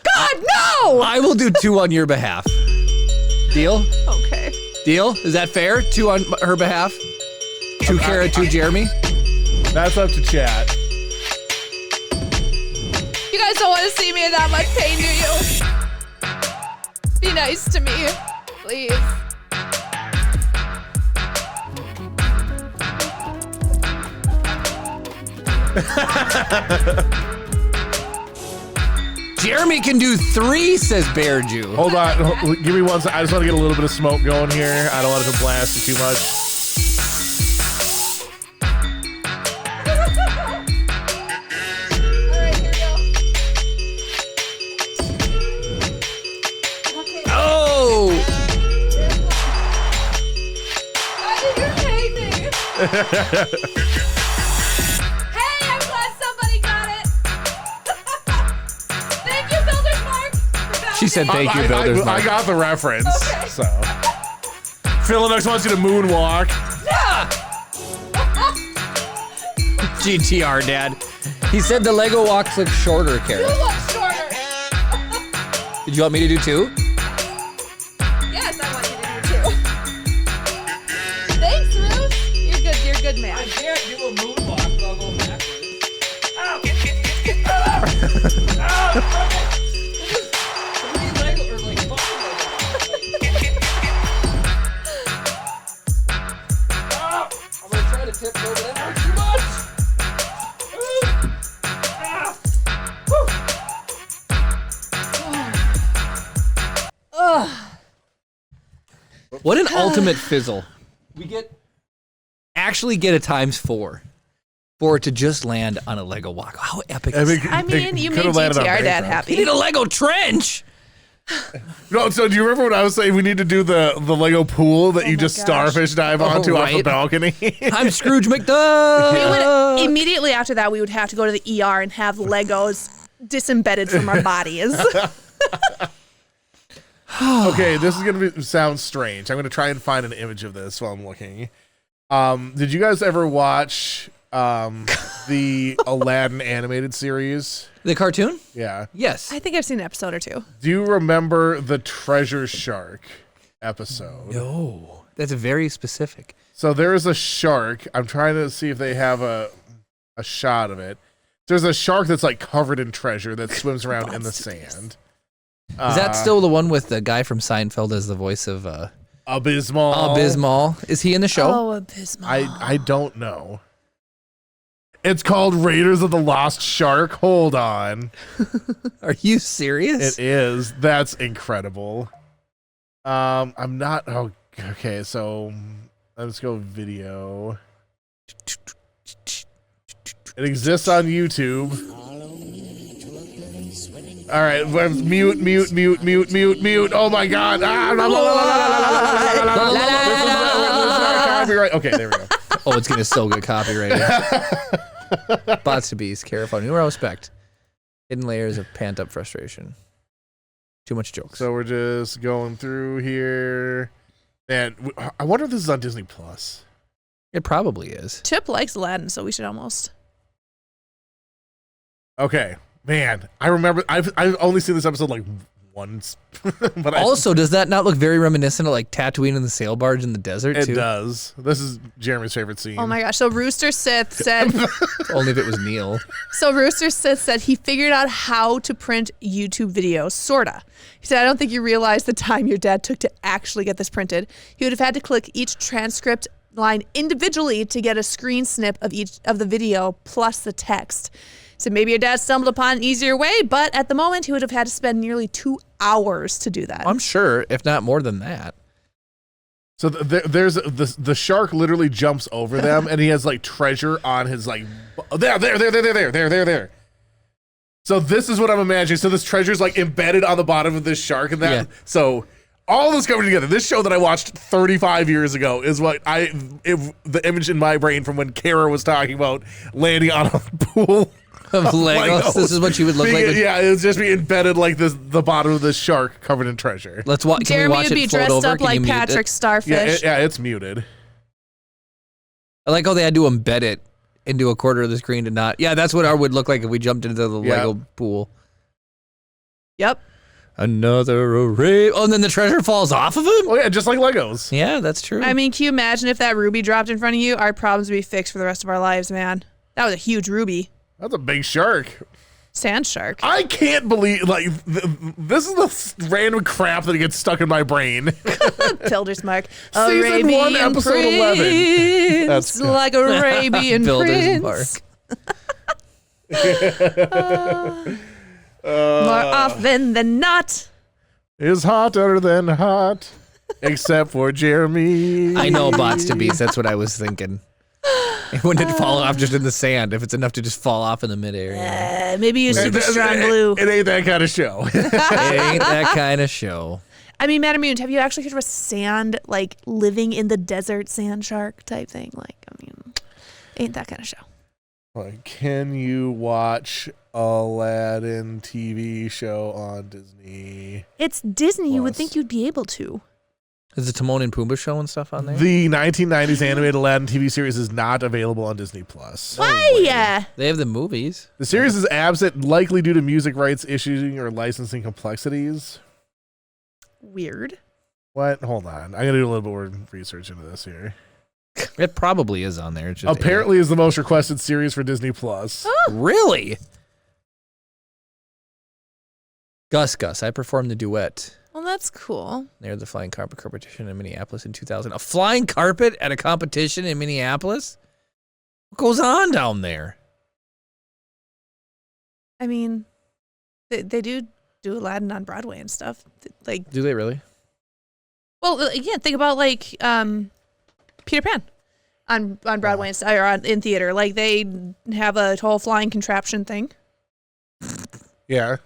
God, no! I will do 2 on your behalf. Deal? Okay. Deal? Is that fair? 2 on her behalf? 2 Kara, 2 Jeremy? That's up to chat. You guys don't want to see me in that much pain, do you? Be nice to me, please. Jeremy can do 3, says Bear Jew. Hold on. Give me one second. I just want to get a little bit of smoke going here. I don't want it to blast you too much. Alright, here we go. Oh! Why did you hate me? Hey, I'm glad somebody got it. Thank you, Builder's Mark. She said thank you, Builders. I got the reference. Okay. So. Philadex wants you to moonwalk. GTR, Dad. He said the Lego walks look shorter, Kara. You look shorter. Did you want me to do 2? Yes, I want you to do 2. Thanks, Ruth. You're a good man. can't do a moonwalk, but I'll go I'm gonna try to tip over that hurt too much. What an ultimate fizzle. We actually get a times 4 for it to just land on a Lego walk. How epic is that? I mean, you made GTR Dad We happy. need a Lego trench. No, so do you remember when I was saying we need to do the Lego pool that you just gosh. starfish dive onto off the right. balcony? I'm Scrooge McDuck. We would, immediately after that, we would have to go to the ER and have Legos disembedded from our bodies. Okay, this is gonna sound strange. I'm gonna try and find an image of this while I'm looking. Did you guys ever watch the Aladdin animated series? The cartoon? Yeah. Yes. I think I've seen an episode or 2. Do you remember the Treasure Shark episode? No. That's very specific. So there is a shark. I'm trying to see if they have a shot of it. There's a shark that's like covered in treasure that swims around in the sand. Is that still the one with the guy from Seinfeld as the voice of Abysmal? Abysmal. Is he in the show? Oh, Abysmal. I don't know. It's called Raiders of the Lost Shark. Hold on. Are you serious? It is. That's incredible. I'm not. Oh, okay. So let's go video. It exists on YouTube. All right, mute. Oh my God! Copyright. Okay, there we go. Oh, it's getting so good copyrighted. Bots to bees, careful. New respect. Hidden layers of pent up frustration. Too much jokes. So we're just going through here. Man, I wonder if this is on Disney Plus. It probably is. Chip likes Aladdin, so we should almost. Okay, man, I remember I've only seen this episode like once, but also, does that not look very reminiscent of like Tatooine and the sail barge in the desert it too? does. This is Jeremy's favorite scene. Oh my gosh! So Rooster Sith said. Only if it was Neil. So Rooster Sith said he figured out how to print YouTube videos, sorta. He said, I don't think you realize the time your dad took to actually get this printed. He would have had to click each transcript line individually to get a screen snip of each of the video plus the text. So maybe your dad stumbled upon an easier way, but at the moment he would have had to spend nearly 2 hours to do that. I'm sure, if not more than that. So there's the shark literally jumps over them, and he has like treasure on his like there. So this is what I'm imagining. So this treasure's like embedded on the bottom of this shark, and that so all this coming together. This show that I watched 35 years ago is what the image in my brain from when Kara was talking about landing on a pool. Of Legos. This is what you would look like. Yeah, it would just be embedded like this, the bottom of this shark covered in treasure. Let's watch. Jeremy would be dressed up like Patrick it? Starfish. Yeah, it's muted. I like how they had to embed it into a quarter of the screen to not. Yeah, that's what ours would look like if we jumped into the Lego pool. Yep. Another array. Oh, and then the treasure falls off of him? Oh, yeah, just like Legos. Yeah, that's true. I mean, can you imagine if that ruby dropped in front of you? Our problems would be fixed for the rest of our lives, man. That was a huge ruby. That's a big shark. Sand shark. I can't believe, like, this is the random crap that gets stuck in my brain. Builder's mark. Season 1, episode 11. That's like Arabian Builder's Prince. mark. More often than not. Is hotter than hot, except for Jeremy. I know, bots to bees. That's what I was thinking. It wouldn't fall off just in the sand if it's enough to just fall off in the midair. Maybe use super strong glue. It ain't that kind of show. It ain't that kind of show. I mean, Madam Moon, have you actually heard of a sand, like living in the desert sand shark type thing? Like, I mean, ain't that kind of show. Like, can you watch Aladdin TV show on Disney? It's Disney. You would Plus. think you'd be able to. Is the Timon and Pumbaa show and stuff on there? The 1990s animated Aladdin TV series is not available on Disney Plus. Why? They have the movies. The series is absent, likely due to music rights issues or licensing complexities. Weird. What? Hold on. I gotta do a little bit more research into this here. It probably is on there. It's just Apparently, is the most requested series for Disney Plus. Really? Gus, I performed the duet. Well, that's cool. Near the flying carpet competition in Minneapolis in 2000. A flying carpet at a competition in Minneapolis? What goes on down there? I mean, they do Aladdin on Broadway and stuff. Like, Do they really? well, again, think about like Peter Pan on Broadway and stuff, or in theater. Like they have a whole flying contraption thing. Yeah.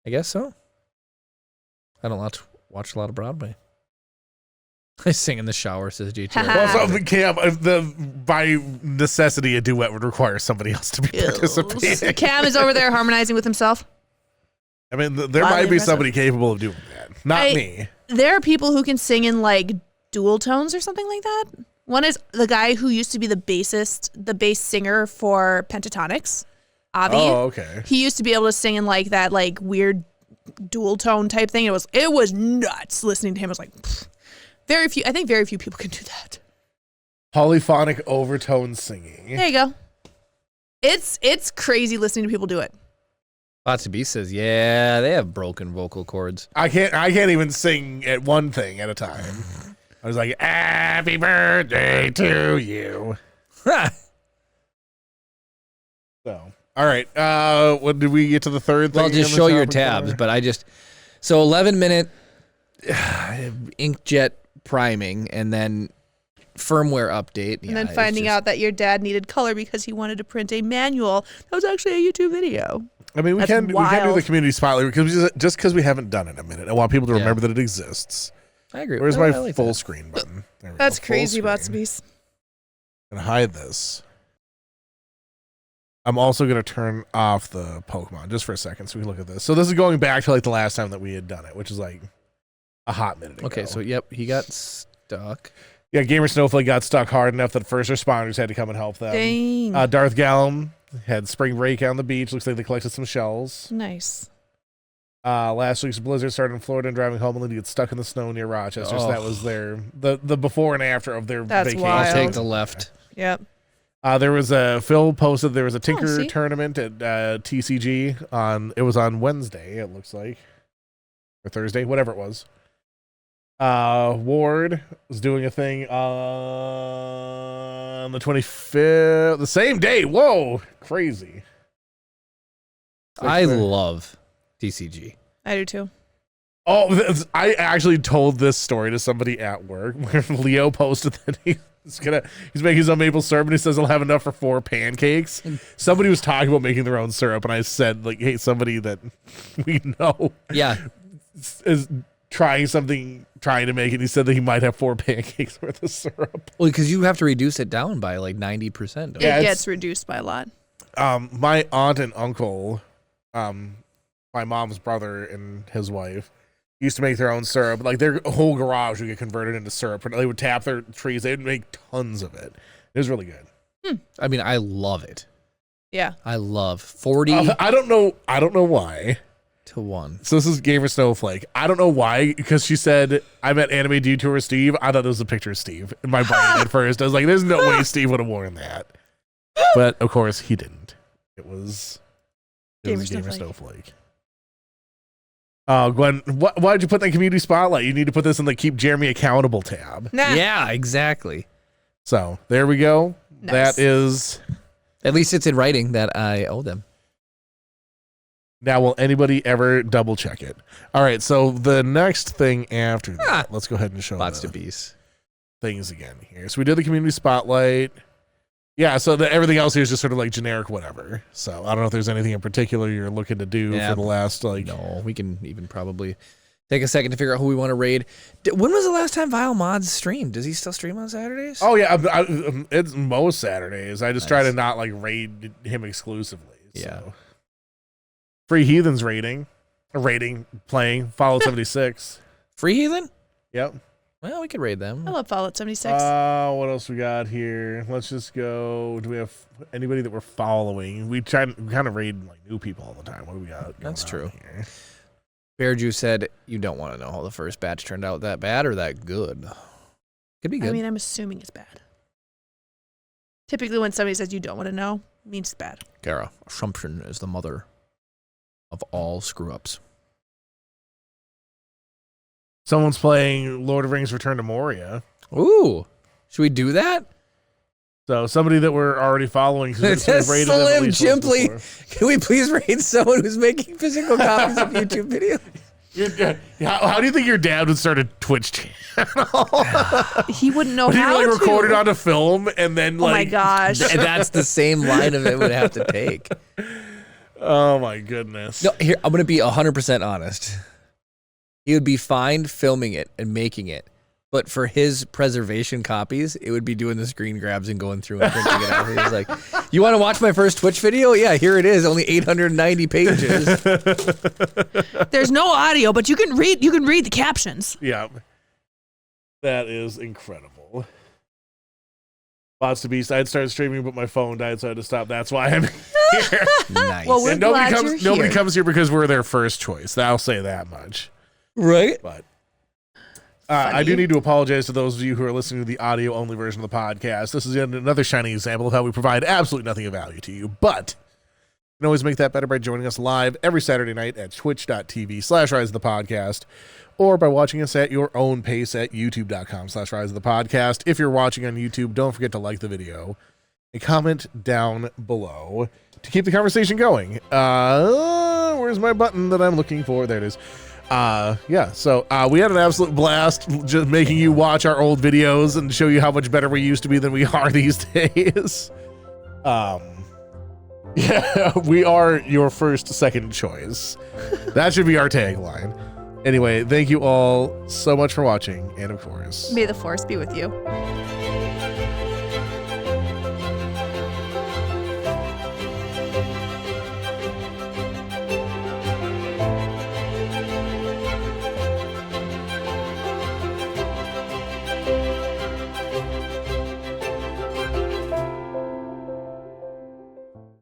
I guess so. I don't watch a lot of Broadway. I sing in the shower, says GT. Well, so Cam, by necessity, a duet would require somebody else to be participating. Cam is over there harmonizing with himself. I mean, there might be somebody capable of doing that. Not me. There are people who can sing in like dual tones or something like that. One is the guy who used to be the bass singer for Pentatonics, Avi. Oh, okay. He used to be able to sing in like that like weird dual tone type thing. It was nuts listening to him. I was like, pfft. Very few people can do that. Polyphonic overtone singing. There you go. It's crazy listening to people do it. Lots of B says, yeah, they have broken vocal cords. I can't even sing at one thing at a time. I was like, happy birthday to you. So, all right. When did we get to the third thing? Well, just show your tabs, but so 11-minute inkjet priming and then firmware update. And then finding out that your dad needed color because he wanted to print a manual. That was actually a YouTube video. I mean, we can do wild. the community spotlight because we haven't done it in a minute. I want people to remember that it exists. I agree. Where's my full screen button? There we That's go. Full crazy, screen. Botsabees. And hide this. I'm also going to turn off the Pokemon just for a second so we can look at this. So this is going back to like the last time that we had done it, which is like a hot minute ago. Okay, so yep, he got stuck. Yeah, Gamer Snowflake got stuck hard enough that first responders had to come and help them. Dang. Darth Gallum had spring break on the beach. Looks like they collected some shells. Nice. Last week's blizzard started in Florida and driving home and to get stuck in the snow near Rochester. So that was the before and after of their vacation. Wild. I'll take the left. Yep. There was Phil posted there was a Tinker see. tournament at TCG it was on Wednesday, it looks like. Or Thursday, whatever it was. Ward was doing a thing on the 25th, the same day. Whoa, crazy. I love TCG. I do too. Oh, I actually told this story to somebody at work where Leo posted that he's making his own maple syrup and he says he'll have enough for 4 pancakes. Somebody was talking about making their own syrup and I said, like, hey, somebody that we know is trying to make it. He said that he might have 4 pancakes worth of syrup. Well, because you have to reduce it down by like 90%. It gets reduced by a lot. My aunt and uncle, my mom's brother and his wife, used to make their own syrup. Like their whole garage would get converted into syrup. They would tap their trees. They would make tons of it. It was really good. I mean, I love it. Yeah. I love 40 I don't know why. to 1. So this is Gamer Snowflake. I don't know why, because she said, I met Anime Detour Steve. I thought it was a picture of Steve in my brain at first. I was like, there's no way Steve would have worn that. But of course he didn't. It was Gamer Snowflake. Oh, Gwen, why'd you put that community spotlight? You need to put this in the keep Jeremy accountable tab. Nah. Yeah, exactly. So there we go. Nice. That is. At least it's in writing that I owe them. Now, will anybody ever double check it? All right. So the next thing after that, let's go ahead and show Lots the to bees. things again here. So we did the community spotlight. Yeah, so everything else here is just sort of like generic whatever. So I don't know if there's anything in particular you're looking to do for the last like. No, we can even probably take a second to figure out who we want to raid. When was the last time Vile Mods streamed? Does he still stream on Saturdays? Oh yeah, it's most Saturdays. I just try to not like raid him exclusively. Yeah. So. Free Heathens playing Fallout 76. Free Heathen? Yep. Well, we could raid them. I love Fallout 76. What else we got here? Let's just go. Do we have anybody that we're following? We kind of raid like new people all the time. What do we got? That's true. Here? Bear Jew said, you don't want to know how the first batch turned out that bad or that good. Could be good. I mean, I'm assuming it's bad. Typically, when somebody says you don't want to know, it means it's bad. Gara, assumption is the mother of all screw-ups. Someone's playing Lord of the Rings Return to Moria. Ooh. Should we do that? So somebody that we're already following. Slim Chimply. Can we please raid someone who's making physical copies of YouTube videos? How do you think your dad would start a Twitch channel? He wouldn't know Would how he to. record it onto film and then Oh my gosh. That's the same line of it would have to take. Oh my goodness. No, here, I'm going to be 100% honest. He would be fine filming it and making it. But for his preservation copies, it would be doing the screen grabs and going through and printing it out. He was like, you want to watch my first Twitch video? Yeah, here it is. Only 890 pages. There's no audio, but you can read the captions. Yeah. That is incredible. Bots to Beast. I'd started streaming, but my phone died, so I had to stop. That's why I'm here. Nice. Well, we're And glad you're nobody here. comes here because we're their first choice. I'll say that much. Right? But I do need to apologize to those of you who are listening to the audio-only version of the podcast. This is yet another shining example of how we provide absolutely nothing of value to you, but you can always make that better by joining us live every Saturday night at twitch.tv/riseofthepodcast, or by watching us at your own pace at youtube.com/riseofthepodcast. If you're watching on YouTube, don't forget to like the video and comment down below to keep the conversation going. Where's my button that I'm looking for? There it is. So we had an absolute blast just making you watch our old videos and show you how much better we used to be than we are these days. Yeah, we are your second choice. That should be our tagline. Anyway, thank you all so much for watching, and of course, May the force be with you.